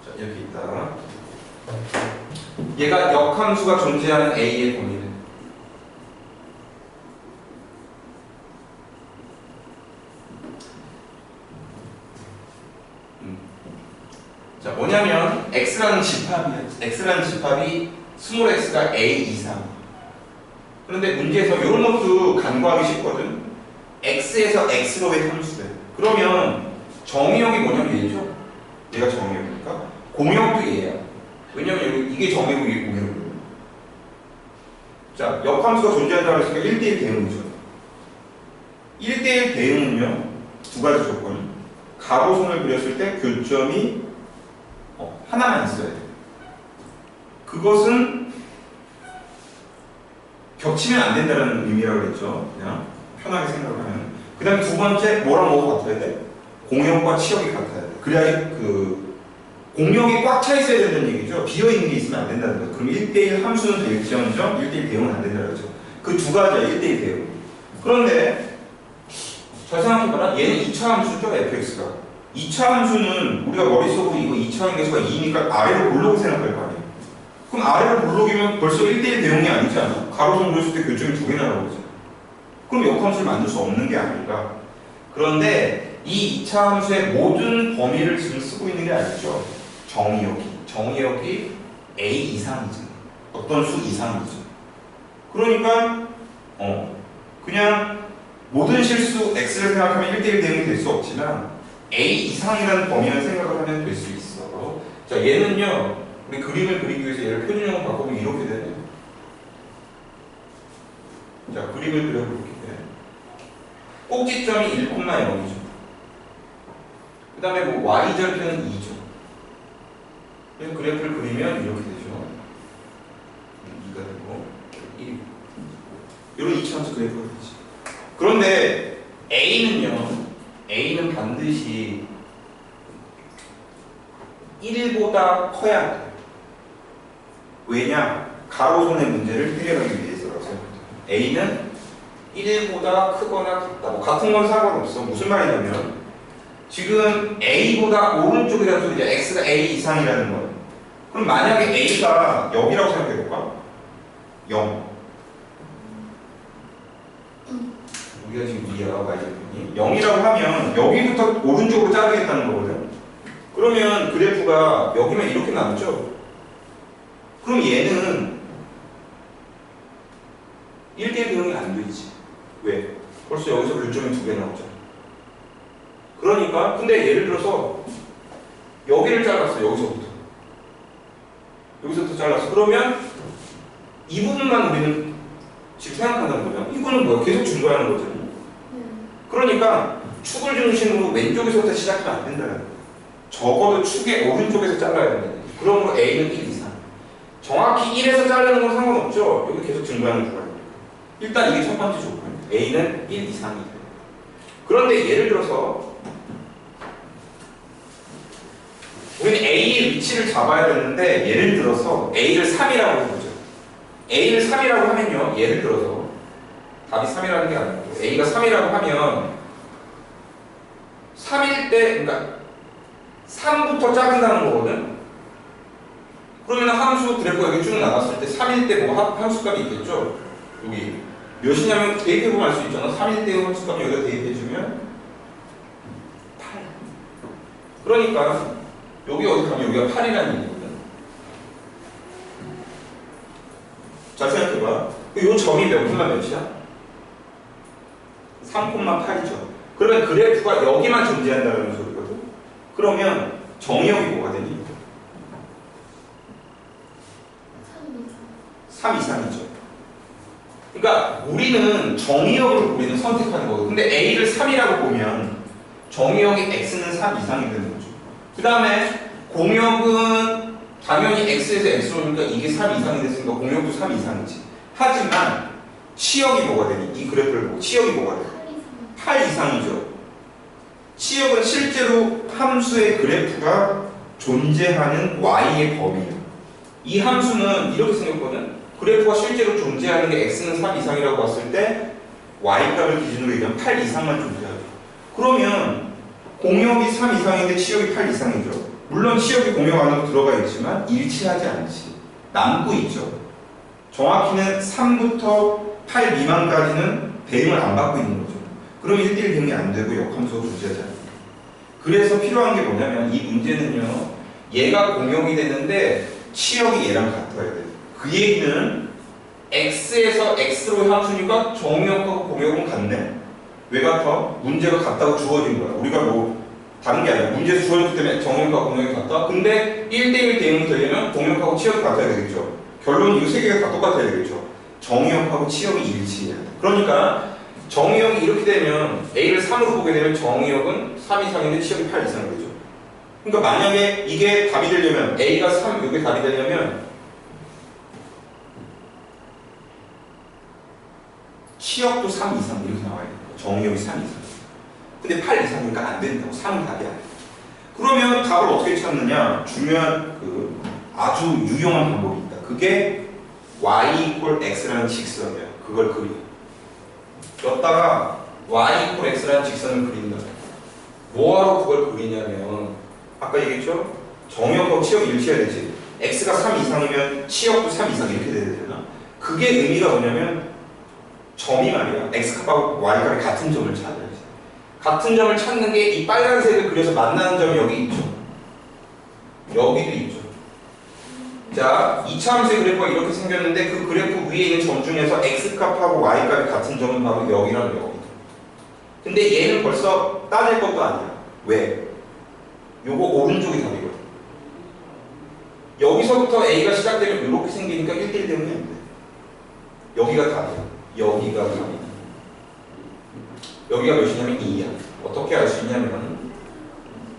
자 이렇게 있다. 얘가 역함수가 존재하는 a의 범위는 자 뭐냐면 x라는 집합이야. x라는 집합이 스몰 x가 a 이상. 그런데 문제에서 이런 것도 간과하기 쉽거든. x에서 x로의 함수래. 그러면 정의역이 뭐냐면 얘죠. 얘가 정의역이니까 공역도 얘야. 왜냐면 여기 이게 정의고 이게 공역이거든. 자 역함수가 존재한다고 했으니까 1대1 대응이죠. 1대1 대응은요 두 가지 조건이 가로선을 그렸을 때 교점이 하나만 있어야 돼. 그것은 겹치면 안 된다는 의미라고 그랬죠. 그냥 편하게 생각을 하면. 그 다음에 두 번째 뭐랑 뭐가 같아야 돼? 공역과 치역이 같아야 돼. 그래야지 그 공역이 꽉 차 있어야 된다는 얘기죠. 비어있는 게 있으면 안 된다는 거죠. 그럼 1대1 함수는 될지언정 1대1 대응은 안 된다는 거죠. 그 두 가지야 1대1 대응. 그런데 잘 생각해봐라. 얘는 2차 함수죠 fx가. 2차 함수는 우리가 머릿속으로 이거 2차 함수가 2니까 아래로 볼록을 생각할 거 아니에요. 그럼 아래로 볼록이면 벌써 1대1 대응이 아니지 않아? 가로선 그렸을 때 교점이 두 개나 나오죠. 그럼 역함수를 만들 수 없는 게 아닌가. 그런데 이 2차 함수의 모든 범위를 지금 쓰고 있는 게 아니죠. 정의역이 a 이상이죠. 어떤 수 이상이죠. 그러니까 그냥 모든 실수 x를 생각하면 1대1 대응이 될 수 없지만 a 이상이라는 범위를 생각을 하면 될 수 있어. 자 얘는요 우리 그림을 그리기 위해서 얘를 표준형으로 바꿔보면 이렇게 되네. 자 그림을 그려볼게요. 꼭지점이 1,0이죠. 그 다음에 뭐 y절편은 2죠. 그래서 그래프를 그리면 이렇게 되죠. 2가 되고 1. 이런 2차함수 그래프가 되지. 그런데 A는 반드시 1보다 커야 돼. 왜냐? 가로선의 문제를 해결하기 위해서라고 생각합니다. A는 1보다 크거나 같다. 뭐 같은 건 상관없어. 무슨 말이냐면 지금 A보다 오른쪽이라는 소리죠. X가 A 이상이라는 건. 그럼 만약에 A가 0이라고 생각해볼까? 0. 여기가 지금 2야, y절편이. 0이라고 하면 여기부터 오른쪽으로 자르겠다는 거거든. 그러면 그래프가 여기만 이렇게 남죠? 그럼 얘는 1대1 대응이 안 되지. 왜? 벌써 여기서 교점이 두 개 나오잖아. 그러니까 근데 예를 들어서 여기를 잘랐어. 여기서부터 잘랐어. 그러면 이 부분만 우리는 지금 생각한다는 거죠. 이거는 뭐야? 계속 증가하는 거잖아요. 그러니까 축을 중심으로 왼쪽에서부터 시작하면 안 된다는 거예요. 적어도 축의 오른쪽에서 잘라야 된다는 거예요. 그러므로 A는 1 이상. 정확히 1에서 자르는 건 상관없죠. 여기 계속 증가하는 구간이니까. 일단 이게 첫 번째 조건. A는 1 이상이 돼요. 그런데 예를 들어서 우리는 A의 위치를 잡아야 되는데 예를 들어서 A를 3이라고 해보죠. A를 3이라고 하면요. 예를 들어서 답이 3이라는 게 아니고 A가 3이라고 하면 3일 때 그러니까 3부터 자른다는 거거든. 그러면 함수 그래프가 여기 쭉 나갔을 때 3일 때 뭐 함수값이 있겠죠. 여기 몇이냐면 대입해보면 알 수 있잖아. 3일 때 함수값 여기다 대입해주면 8. 그러니까 여기 어디 가면 여기가 8이라는 얘기거든. 잘 생각해봐. 이 점이 몇 콤마 몇이야? 3,8이죠. 그러면 그래프가 여기만 존재한다는 소리거든. 그러면 정의역이 뭐가 되니? 3 이상이죠. 그러니까 우리는 정의역을 우리는 선택하는 거거든. 근데 A를 3이라고 보면 정의역이 X는 3 이상이 되는 거죠. 그 다음에 공역은 당연히 X에서 X로니까 이게 3 이상이 됐으니까 공역도 3 이상이지. 하지만 치역이 뭐가 되니? 이 그래프를 보고 치역이 뭐가 돼? 8 이상이죠. 치역은 실제로 함수의 그래프가 존재하는 y의 범위예요. 이 함수는 이렇게 생겼거든. 그래프가 실제로 존재하는 게 x는 3 이상이라고 봤을 때 y값을 기준으로 얘기하면 8 이상만 존재하죠. 그러면 공역이 3 이상인데 치역이 8 이상이죠. 물론 치역이 공역 안으로 들어가 있지만 일치하지 않지. 남고 있죠. 정확히는 3부터 8 미만까지는 대응을 안 받고 있는 거죠. 그럼 1대1 대응이 안 되고 역함수가 존재하지 않아요. 그래서 필요한 게 뭐냐면 이 문제는요. 얘가 공역이 되는데 치역이 얘랑 같아야 돼요. 그 얘기는 x에서 x로 함수니까 정역하고 공역은 같네. 왜 같아? 문제가 같다고 주어진 거야. 우리가 뭐 다른 게 아니야. 문제에서 주어졌기 때문에 정역하고 공역이 같다. 근데 1대1 대응이 되려면 공역하고 치역이 같아야 되겠죠. 결론은 이 세 개가 다 똑같아야 되겠죠. 정역하고 치역이 일치해야 돼. 그러니까 정역이 이렇게 되면 A를 3으로 보게 되면 정역은 3 이상인데 치역이 8 이상이 되죠. 그러니까 만약에 이게 답이 되려면 A가 3, 이게 답이 되려면 치역도 3 이상 이렇게 나와야 돼요. 정역이 3 이상. 근데 8 이상이니까 안 된다고. 3은 답이 아니에요. 그러면 답을 어떻게 찾느냐? 중요한 아주 유용한 방법이 있다. 그게 y = x라는 직선이에요. 그걸 그려. 여기다가 y = x라는 직선을 그린다. 뭐하러 그걸 그리냐면 아까 얘기했죠? 정역하고 치역이 일치해야 되지. x가 3 이상이면 치역도 3 이상 이렇게 돼야 되나? 그게 의미가 뭐냐면 점이 말이야. x값하고 y값이 같은 점을 찾아야지. 같은 점을 찾는 게 이 빨간색을 그려서 만나는 점이 여기 있죠. 여기도 있죠. 자, 2차 함수의 그래프가 이렇게 생겼는데 그 그래프 위에 있는 점 중에서 x값하고 y값이 같은 점은 바로 여기랑 여기다. 근데 얘는 벌써 따질 것도 아니야. 왜? 요거 오른쪽이 답이거든. 여기서부터 a가 시작되면 이렇게 생기니까 1대1 대응이 안 돼. 여기가 답이야. 여기가 답이야. 여기가 몇이냐면 2야. 어떻게 알 수 있냐면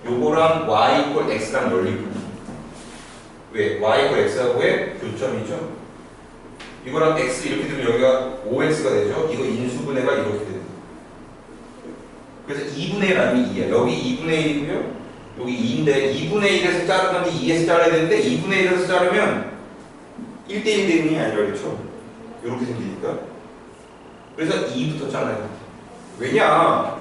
요거랑 y = x랑 연립. 왜? y = x하고의 교점이죠. 이거랑 x 이렇게 되면 여기가 5x가 되죠. 이거 인수분해가 이렇게 됩니다. 그래서 2분의 1 아니면 2야. 여기 2분의 1이고요. 여기 2인데 2분의 1에서 자른 건데 2에서 잘라야 되는데 2분의 1에서 자르면 1대1 대응이 아니라 그렇죠. 이렇게 생기니까. 그래서 2부터 잘라야 돼. 왜냐?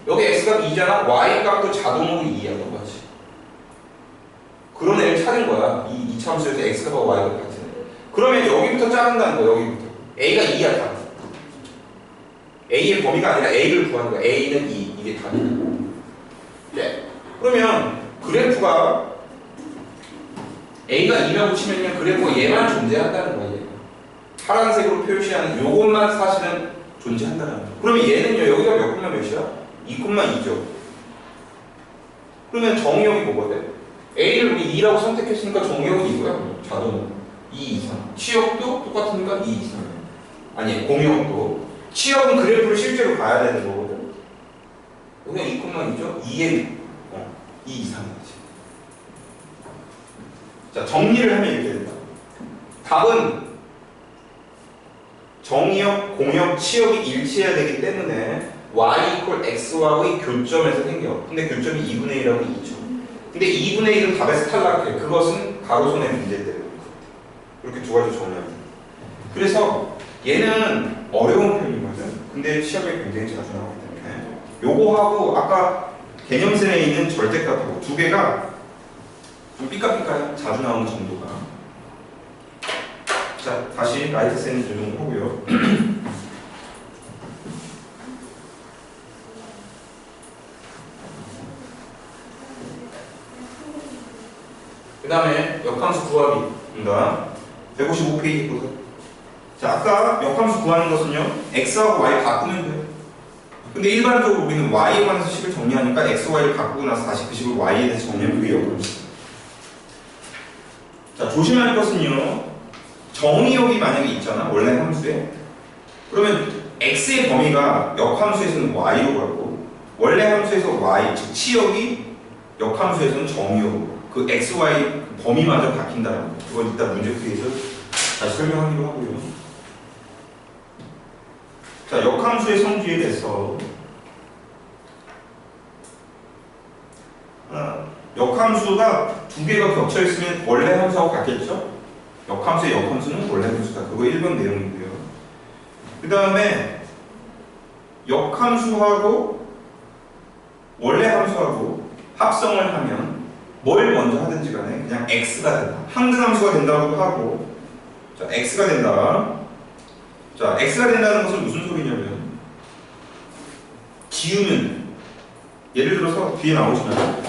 여기 x값 2잖아. y값도 자동으로 2야. 똑같이. 그런 애를 찾은 거야. 이 참수에서 x값하고 y값 같은 애. 그러면 여기부터 자른다는 거야. 여기부터. a가 2야. 다. a의 범위가 아니라 a를 구하는 거야. a는 2. 이게 답이야. 네. 그러면 그래프가 a가 2라고 치면요. 그래프가 얘만 존재한다는 거야. 얘가. 파란색으로 표시하는 요것만 사실은 존재한다는 거야. 그러면 얘는요. 여기가 몇 콤마 몇이야? 2,2죠. 그러면 정의역이 뭐거든? A를 우리 2라고 선택했으니까 정의역은 이거야. 자동으로. 2 이상. 치역도 똑같으니까 2 이상. 아니, 공역도. 치역은 그래프를 실제로 봐야 되는 거거든. 여기가 2,2죠? 2에 2 이상이지. 자, 정리를 하면 이렇게 된다. 답은 정의역, 공역, 치역이 일치해야 되기 때문에 y = x와의 교점에서 생겨. 근데 교점이 2분의 1하고 2죠. 근데 2분의 1은 답에서 탈락해. 그것은 가로선의 문제 때문에. 이렇게 두 가지 정리합니다. 그래서 얘는 어려운 편이거든. 근데 시험에 굉장히 자주 나오기 때문에 요거하고 아까 개념선에 있는 절대값하고 두 개가 좀 삐까삐까 자주 나오는 정도가. 자, 다시 라이트 샌드 적용하고요. 그 다음에 역함수 구하기입니다. 155페이지부터. 자, 아까 역함수 구하는 것은요, x하고 y 바꾸면 돼요. 근데 일반적으로 우리는 y에 관해서 식을 정리하니까 x, y를 바꾸고 나서 다시 그 식을 y에 대해서 정리하면 그게 역함수. 자, 조심할 것은요, 정의역이 만약에 있잖아, 원래 함수에. 그러면 x의 범위가 역함수에서는 y로 가고, 원래 함수에서 y, 즉 치역이 역함수에서는 정의역으로. 그 x, y 범위마저 바뀐다는 거. 그건 이따 문제 풀이에서 다시 설명하기로 하고요. 자, 역함수의 성질에 대해서 역함수가 두 개가 겹쳐 있으면 원래 함수하고 같겠죠? 역함수의 역함수는 원래 함수다. 그거 1번 내용이고요. 그 다음에 역함수하고 원래 함수하고 합성을 하면 뭘 먼저 하든지 간에 그냥 x가 된다. 항등함수가 된다고 하고, 자, x가 된다. 자, x가 된다는 것은 무슨 소리냐면 지우면, 예를 들어서 뒤에 나오시면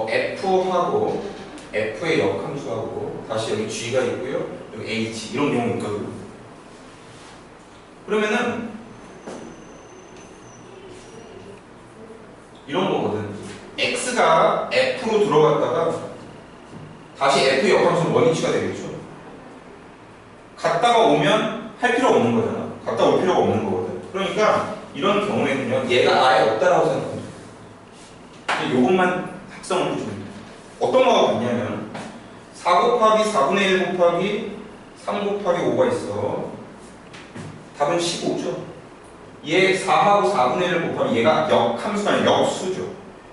f하고 f의 역함수하고 다시 여기 g가 있고요, 여기 h 이런 경우 있거든요. 그러면은 이런 거거든. x가 f로 들어갔다가 다시 f의 역함수는 원위치가 되겠죠. 갔다가 오면 할 필요 없는 거잖아. 갔다 올 필요가 없는 거거든. 그러니까 이런 경우에는요, 얘가 아예 없다라고 생각합니다. 요것만 합성을 해주면 돼요. 어떤 거가 같냐면 4 곱하기 4분의 1 곱하기 3 곱하기 5가 있어. 답은 15죠. 얘 4하고 4분의 1을 곱하면 얘가 역함수가 아니라 역수죠.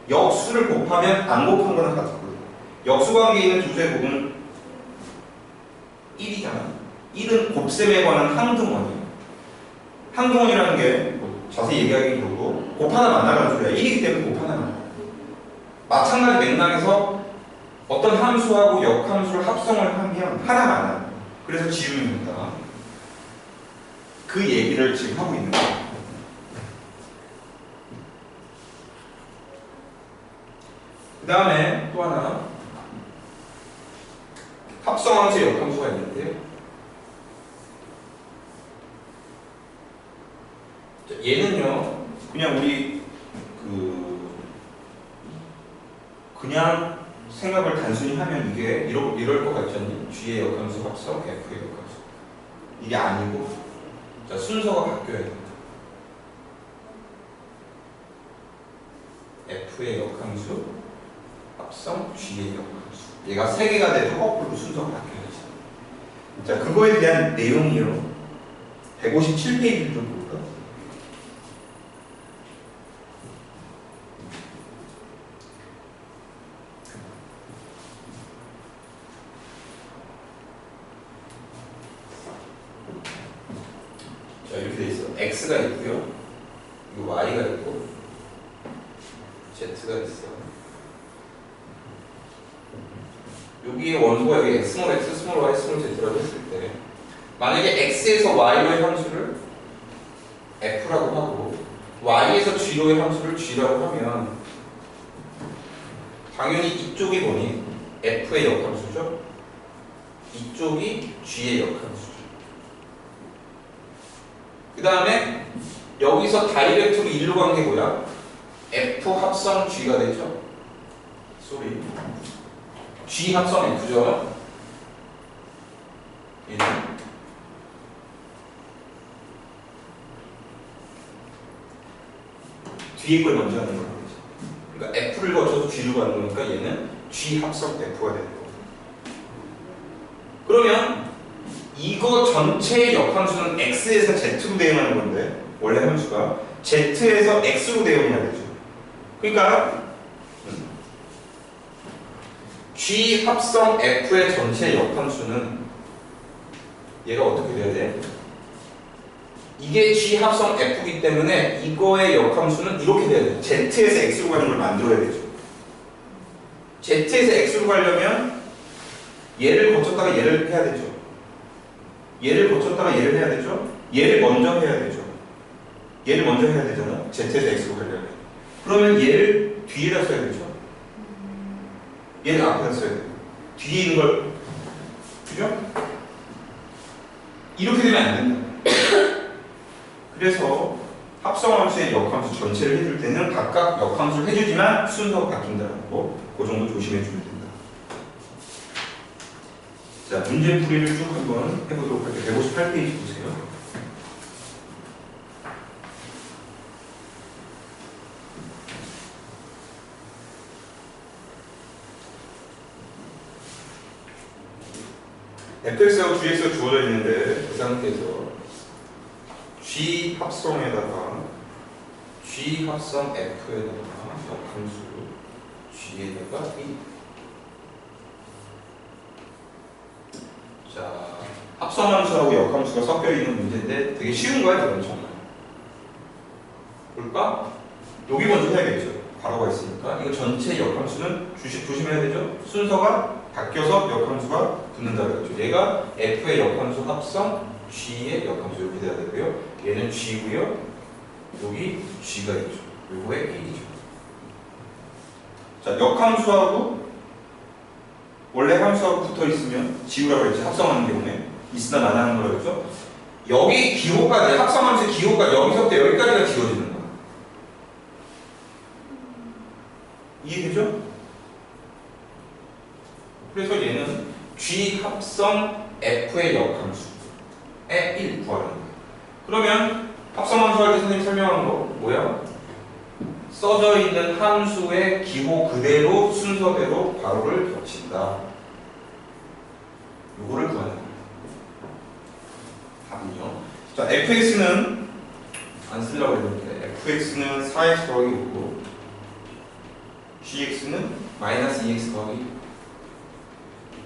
역수를 곱하면 안 곱한 거는 같거든요. 역수 관계에 있는 두 수의 곱은 1이잖아. 1은 곱셈에 관한 항등원이에요. 항등원이라는 게 자세히 얘기하기 그렇고 곱 하나 만나라는 소리야. 1이기 때문에 곱 하나 만나. 마찬가지 맥락에서 어떤 함수하고 역함수를 합성을 하면 하나 만나. 그래서 지우면 된다. 그 얘기를 지금 하고 있는 거예요. 그 다음에 또 하나 합성함수의 역함수가 있는데요. 얘는요, 그냥 우리 그냥 생각을 단순히 하면 이게 이럴 것 같지 않니? G의 역함수 합성, F의 역함수. 이게 아니고, 자, 순서가 바뀌어야 됩니다. F의 역함수 합성, G의 역함수. 얘가 3개가 돼도 거꾸로 순서가 바뀌어야지. 자, 그거에 대한 내용이요. 157페이지를 좀 볼까? 자, 이렇게 돼 있어. X가 있고요. 그리고 Y가 있고 Z가 있어. 여기에 원소가 여기 스몰 x, 스몰 y, 스몰 z라고 했을 때 만약에 x에서 y로의 함수를 f라고 하고 y에서 g로의 함수를 g라고 하면 당연히 이쪽이 뭐니? f의 역함수죠. 이쪽이 g의 역함수죠. 그 다음에 여기서 다이렉트로 일로 간 게 뭐야? f 합성 g가 되죠. 쏘리. G 합성 F죠. 얘는 뒤에 걸 먼저 하는 거죠. 그러니까 F를 거쳐서 G로 가는 거니까 얘는 G 합성 F가 되는 거고. 그러면 이거 전체의 역함수는 X에서 Z로 대응하는 건데 원래 함수가 Z에서 X로 대응해야 되죠. 그러니까 G 합성 F의 전체 역함수는 얘가 어떻게 돼야 돼? 이게 G 합성 F이기 때문에 이거의 역함수는 이렇게 돼야 돼. Z에서 X로 가는 걸 만들어야 되죠. Z에서 X로 가려면 얘를 거쳤다가 얘를 해야 되죠. 얘를 거쳤다가 얘를 해야 되죠. 얘를 먼저 해야 되죠. 얘를 먼저 해야 되잖아. Z에서 X로 가려면. 그러면 얘를 뒤에다 써야 되죠. 얘를 앞에다 써야 돼요. 뒤에 있는 걸, 그죠? 이렇게 되면 안 된다. 그래서 합성함수의 역함수 전체를 해줄 때는 각각 역함수를 해주지만 순서가 바뀐다는 거, 그 정도 조심해 주면 된다. 자, 문제 풀이를 쭉 한번 해보도록 할게요. 158페이지 보세요. fx하고 gx가 주어져 있는데 그 상태에서 g 합성에다가 g 합성 f에다가 역함수 g에다가 e. 자, 합성함수하고 역함수가 섞여 있는 문제인데 되게 쉬운 거야, 이건 정말. 해볼까? 여기 먼저 해야겠죠. 괄호가 있으니까. 이거 전체 역함수는 조심해야 되죠. 순서가 바뀌어서 역함수가 붙는다 그랬죠. 얘가 F의 역함수 합성 G의 역함수 이렇게 돼야 되고요. 얘는 G고요. 여기 G가 있죠. 요거의 1이죠. 자, 역함수하고 원래 함수하고 붙어 있으면 지우라고 했지. 합성하는 경우에 있으나 마나하는 거라고 했죠. 여기 기호까지 합성함수의 기호까지 여기서부터 여기까지가 지워지는 거야. 이해되죠? 그래서 얘는 G 합성 F의 역함수의 1 구하는 거야. 그러면 합성함수 할 때 선생님이 설명한 거 뭐야? 써져 있는 함수의 기호 그대로 순서대로 괄호를 겹친다. 요거를 구하는 거예요. 답은요. 자, fx는 안 쓰려고 했는데 fx는 4x 더하기 5고 gx는 마이너스 2x 더하기.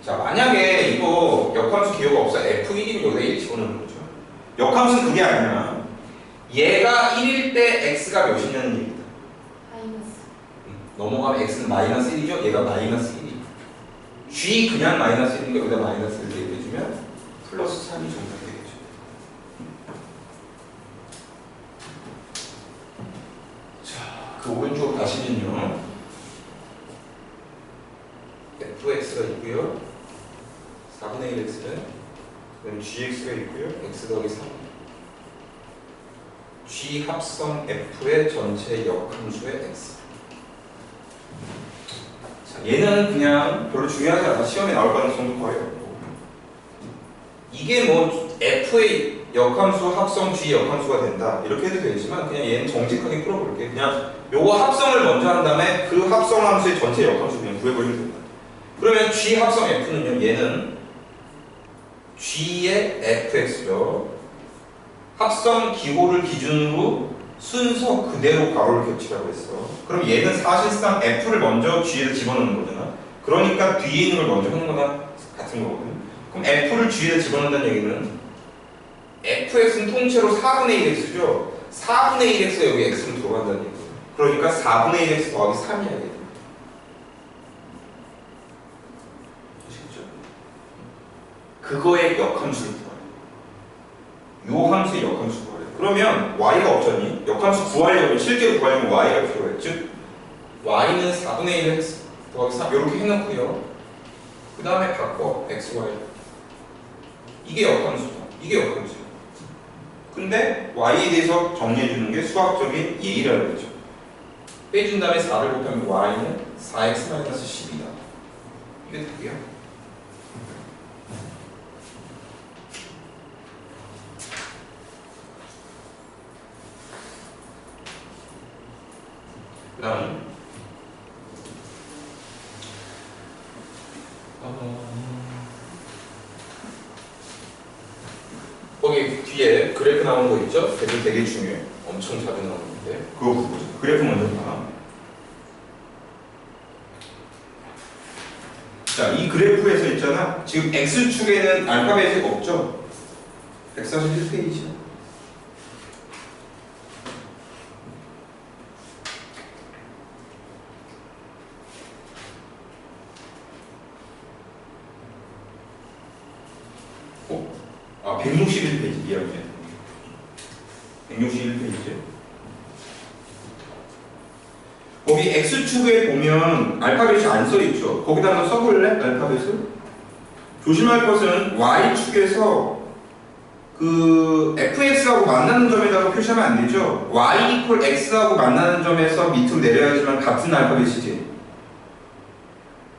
자, 만약에 이거 역함수 기호가 없어 f1이면 여기다 1 집어넣는 거죠. 역함수는 그게 아니라 얘가 1일 때 x가 몇이냐는 얘기다. 마이너스. 넘어가면 x는 마이너스 1이죠. 얘가 마이너스 1이. g 그냥 마이너스 1인가 여기다 마이너스 1을 대입해주면 플러스 3이 정답이 되겠죠. 자, 그 오른쪽으로 가시면요. fx가 있고요. 4분의 1x는 그다음 gx가 있고요. x 더하기 3. g 합성 f의 전체 역함수의 x. 자, 얘는 그냥 별로 중요하지 않아. 시험에 나올 가능성도 거예요. 이게 뭐 f의 역함수 합성 g 역함수가 된다 이렇게 해도 되지만 그냥 얘는 정직하게 풀어볼게. 그냥 요거 합성을 먼저 한 다음에 그 합성함수의 전체 역함수 그냥 구해버리면 된다. 그러면 g 합성 f는요, 얘는 g의 fx죠. 합성 기호를 기준으로 순서 그대로 괄호를 겹치라고 했어. 그럼 얘는 사실상 f를 먼저 g에다 집어넣는 거잖아. 그러니까 뒤에 있는 걸 먼저 하는 거나 같은 거거든. 그럼 f를 g에다 집어넣는다는 얘기는 fx는 통째로 4분의 1x죠. 4분의 1x가 여기 x로 들어간다는 얘기예요. 그러니까 4분의 1x 더하기 3이야. 아시겠죠? 그거의 역함수를 구하래. 요 함수의 역함수 구하래. 그러면 y가 없잖니? 역함수 구하려면 실제로 구하려면 y가 필요해. 즉 y는 4분의 1x 더하기 3 이렇게 해놓고요. 그 다음에 바꿔 x, y. 이게 역함수다. 이게 역함수야. 근데 y에 대해서 정리해주는 게 수학적인 예의라는 거죠. 빼준 다음에 4를 곱하면 y는 4x-10이다. 이게 답이야. 그 다음 거기 뒤에 그래프 나오는 거 있죠? 되게 중요해. 엄청 자주 나오는데 그거 보자. 그래프 먼저 봐. 자, 이 그래프에서 있잖아. 지금 X축에는 알파벳이 없죠? 141페이지. 아, 161페이지 이야기야. 161페이지. 거기 X축에 보면 알파벳이 안 써있죠? 거기다 한번 써볼래? 알파벳을? 조심할 것은 Y축에서 그 fx하고 만나는 점에다가 표시하면 안 되죠? y 이퀄 x하고 만나는 점에서 밑으로 내려야지만 같은 알파벳이지.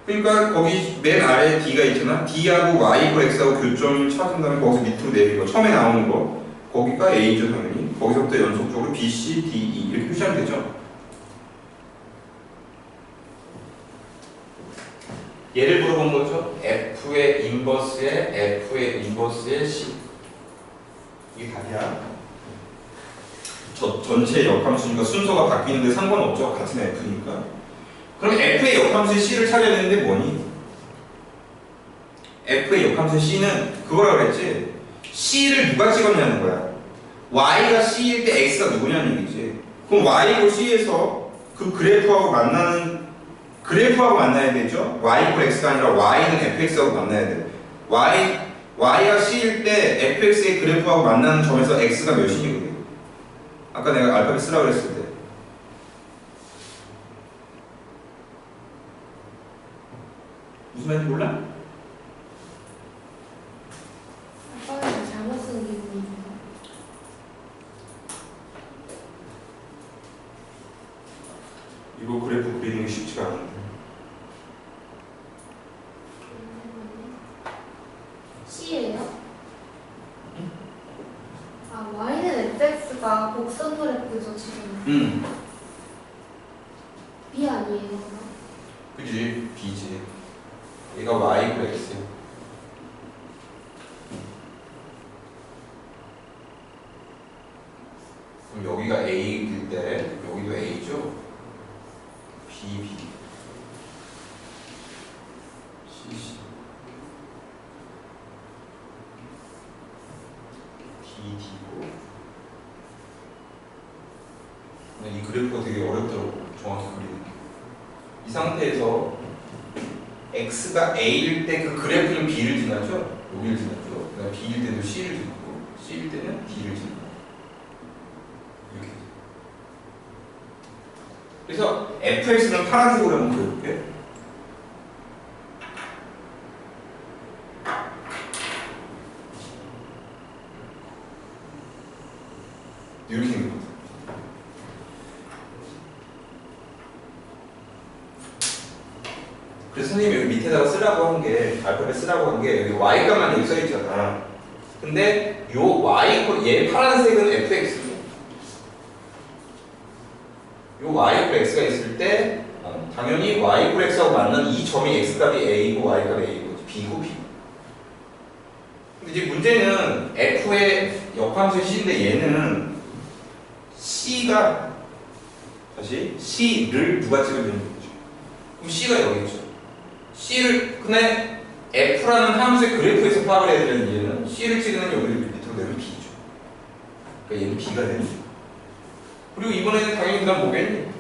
그러니까 거기 맨 아래에 d가 있잖아. d하고 y 이퀄 x하고 교점을 찾은 다음에 거기서 밑으로 내리고 처음에 나오는 거 거기가 a죠 당연히. 거기서부터 연속적으로 b, c, d, e 이렇게 표시하면 되죠. 얘를 물어본 거죠. f의 인버스에 c. 이게 답이야. 전체 역함수니까 순서가 바뀌는데 상관없죠. 같은 f니까. 그럼 f의 역함수의 c를 찾아야 되는데 뭐니? f의 역함수의 c는 그거라 그랬지. c를 누가 찍었냐는 거야. y가 c일 때 x가 누구냐는 얘기지. 그럼 y C에서 그 그래프하고 만나야 되죠. y x가 아니라 y는 fx하고 만나야 돼. y가 c일 때 fx의 그래프하고 만나는 점에서 x가 몇이니? 아까 내가 알파벳 쓰라고 그랬을 때 무슨 말인지 몰라? 아빠가 잘못 쓴 기분이죠. 이거 그래프 그리는 게 쉽지가 않은데. C예요? 아, Y는 fx가 곡선 그래프죠 지금. B 아니에요? 그럼? 그지? b지. 얘가 y고 x야. 그럼 여기가 a일 때 여기도 a죠? b, c, c, d, d고. 근데 이 그래프가 되게 어렵더라고. 정확히 그리는 게. 이 상태에서 x가 a일 때 그 그래프는 b를 지나죠? 여기를 지나죠. 그다음에 b일 때도 c를 지나고 c일 때는 d를 지나고. 이렇게. 그래서 fx는 파란색으로 한번 그려볼게. 이렇게 생긴 것 같아요. 그래서 선생님이 여기 밑에다가 쓰라고 한 게, 알파벳 쓰라고 한 게 여기 y값만 여기 써있잖아. 근데 요 y, 얘 파란색은 fx죠. 요 y x가 있을 때 당연히 y x하고 만난 이 점이 x값이 a고 y값이 a고 b고 b. 근데 이제 문제는 f의 역함수의 c인데 얘는 c가 다시 c를 누가 찍어주는 거죠? 그럼 c가 여기 있죠. c를 근데 f라는 함수의 그래프에서 파악을 해야 되는 얘는 c를 찍는 여기를 밑으로 내면 b죠. 그러니까 얘는 b가 되는 거죠. 그리고 이번에는 당연히 그다음 뭐겠니?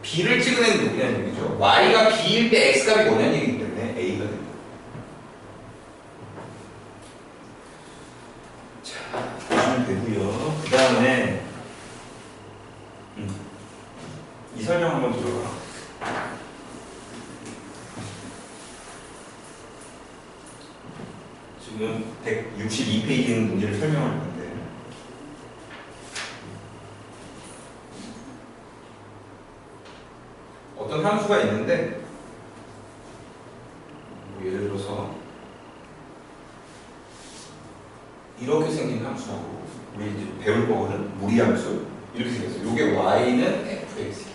b를 찍어내는 누구냐는 얘기죠. y가 b일 때 x값이 뭐냐는 얘기기 때문에 a가 됩니다. 자, 보시면 되고요. 그 다음에 이 설명 한번 들어봐. 지금 162페이지의 문제를 설명할 건데 어떤 함수가 있는데 뭐 예를 들어서 이렇게 생긴 함수하고 우리 이제 배울 거거든. 무리함수 이렇게 생겼어요. 요게 y는 fx.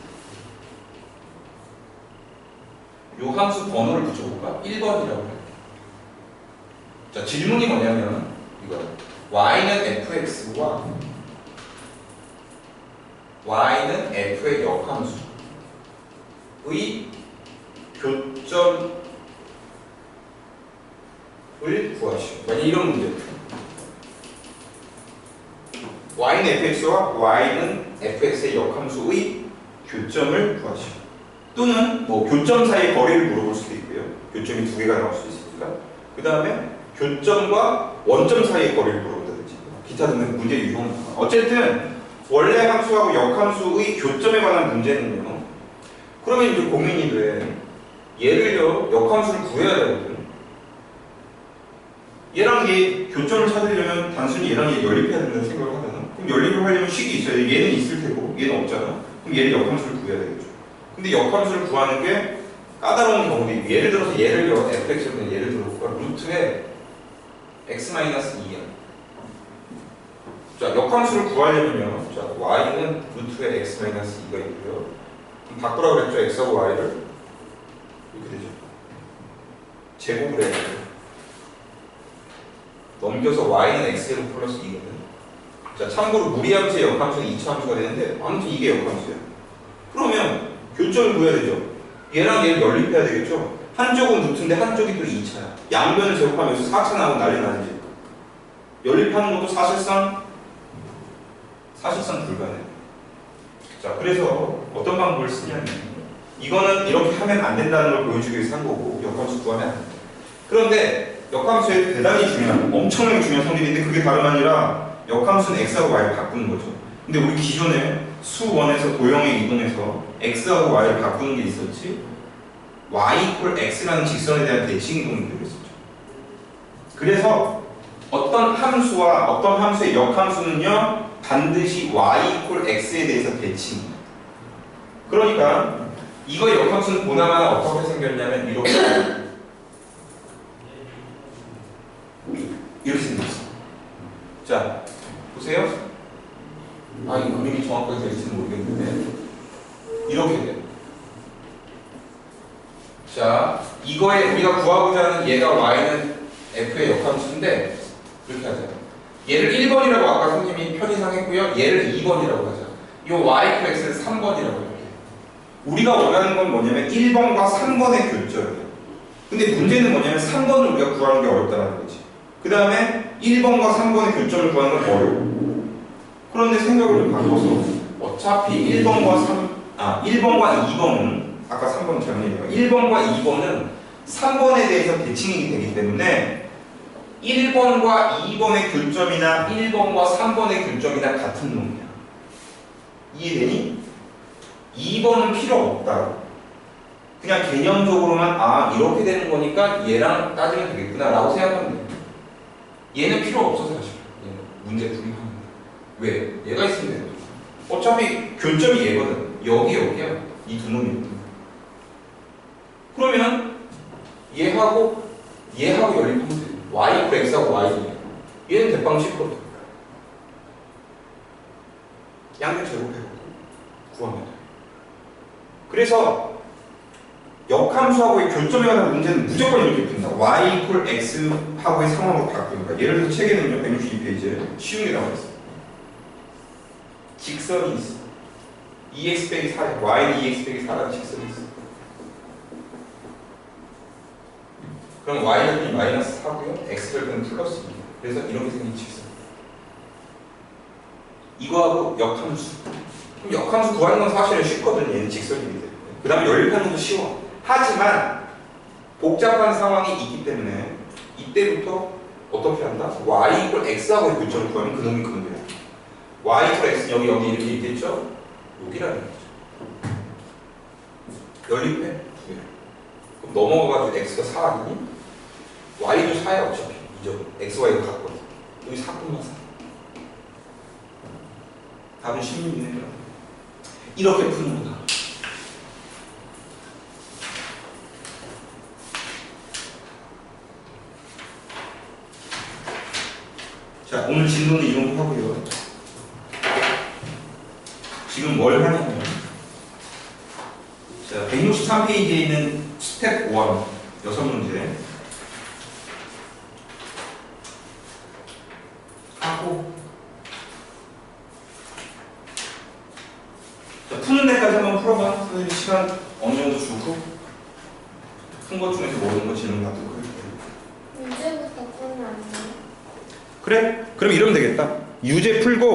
요 함수 번호를 붙여볼까? 1번이라고 해. 자, 질문이 뭐냐면 이거 y는 fx와 y는 f의 역함수의 교점을 구하시오. 만약 이런 문제. y는 fx와 y는 fx의 역함수의 교점을 구하시오. 또는 뭐 교점 사이의 거리를 물어볼 수도 있고요. 교점이 두 개가 나올 수 있으니까. 그 다음에 교점과 원점 사이의 거리를 물어본다든지 기타 등등 문제 유형. 어쨌든 원래 함수하고 역함수의 교점에 관한 문제는요. 그러면 이제 고민이 돼. 얘를요 역함수를 구해야 되거든. 얘랑 얘 교점을 찾으려면 단순히 얘랑 얘 연립해야 된다는 생각을 하잖아. 그럼 연립을 하려면 식이 있어야 돼. 얘는 있을 테고 얘는 없잖아. 그럼 얘를 역함수를 구해야 되겠죠. 근데 역함수를 구하는 게 까다로운 경우도 있고, 예를 들어서 얘를요 fx를 예를 들어볼까? 루트에 x-2야. 자, 역함수를 구하려면요. 자, y는 루트에 x-2가 있고요. 그럼 바꾸라고 그랬죠. x하고 y를 이렇게 되죠. 제곱을 해야 돼요. 넘겨서 y는 x제곱 플러스 2거든. 자, 참고로 무리함수의 역함수가 2차 함수가 되는데 아무튼 이게 역함수야. 그러면 교점을 구해야 되죠. 얘랑 얘를 연립해야 되겠죠. 한쪽은 루트인데 한쪽이 또 2차야. 양변을 제곱하면 여기서 4차 나오면 난리 나지. 연립하는 것도 사실상 불가능해. 자, 그래서 어떤 방법을 쓰냐면 이거는 이렇게 하면 안 된다는 걸 보여주기 위해서 한 거고 역함수 구하면 안 돼. 그런데 역함수의 대단히 중요한, 엄청나게 중요한 성질인데 그게 다름 아니라 역함수는 x하고 y를 바꾸는 거죠. 근데 우리 기존에 수1에서 도형에 이동해서 x하고 y를 바꾸는 게 있었지, y = x라는 직선에 대한 대칭 이동이 되었었죠. 그래서 어떤 함수와 어떤 함수의 역함수는요 반드시 y = x에 대해서 대칭입니다. 그러니까 이거의 역함수는 보나마나 어떻게 생겼냐면 이렇게 생겼어. 자, 보세요. 아, 이 그림이 정확하게 될지는 모르겠는데 이렇게 돼요. 자, 이거에 우리가 구하고자 하는 얘가 y는 f의 역함수인데 이렇게 하자. 얘를 1번이라고 아까 선생님이 편의상 했고요. 얘를 2번이라고 하자. 이 y = x를 3번이라고 할게요. 우리가 원하는 건 뭐냐면 1번과 3번의 교점이에요. 근데 문제는 뭐냐면 3번을 우리가 구하는 게 어렵다는 거지. 그 다음에 1번과 3번의 교점을 구하는 건 어려워. 그런데 생각을 좀 바꿔서 어차피 1번과 2번은 아까 3번 잘못 얘기해요. 1번과 2번은 3번에 대해서 대칭이 되기 때문에 1번과 2번의 교점이나 1번과 3번의 교점이나 같은 놈이야. 이해되니? 2번은 필요 없다고. 그냥 개념적으로만 이렇게 되는 거니까 얘랑 따지면 되겠구나 라고 생각하면 돼요. 얘는 필요 없어서 사실 얘는 문제 풀이하는 거야. 왜? 얘가 있으면 돼요. 어차피 교점이 얘거든. 여기야. 이 두 놈이거든. 그러면 얘하고 연립하면 돼. y = x하고 y는 얘는 대빵 쉽거든. 양변 제곱해갖고 구하면 돼. 그래서 역함수하고의 교점에 관한 문제는 무조건 이렇게 푼다. y = x하고의 상황으로 바꾸는 거야. 예를 들어서 책에는요 162페이지에 쉬운 게 나와 있어. 직선이 있어. 2x 빼기 4, y는 2x 빼기 4라는 직선이 있어. 그럼 y는 -4고요. x절편은 +2. 그래서 이렇게 생긴 직선. 이거하고 역함수. 그럼 역함수 구하는 건 사실은 쉽거든. 얘는 직선이기 때문에. 그 다음에 연립하는 것도 쉬워. 하지만 복잡한 상황이 있기 때문에 이때부터 어떻게 한다? y = x하고의 교점을 구하면 그놈이 그놈이야. y = x는 여기 이렇게 있겠죠? 여기라는 거죠. 연립해. 그럼 넘어가가지고 x가 4 아니니? y도 4야 어차피. 이죠. x, y가 같거든. 여기 4,4. 답은 16이네요. 이렇게 푸는 거다. 자, 오늘 진도는 이 정도 하고요. 지금 뭘 하냐면, 자, 163페이지에 있는 스텝 1, 6문제 하고, 자, 푸는 데까지 한번 풀어봐. 선생님 시간 어느 정도 주고, 푼 것 중에서 모르는 거 질문 놔두고. 문제부터 풀면 안 돼요? 그래? 그럼 이러면 되겠다. 유제 풀고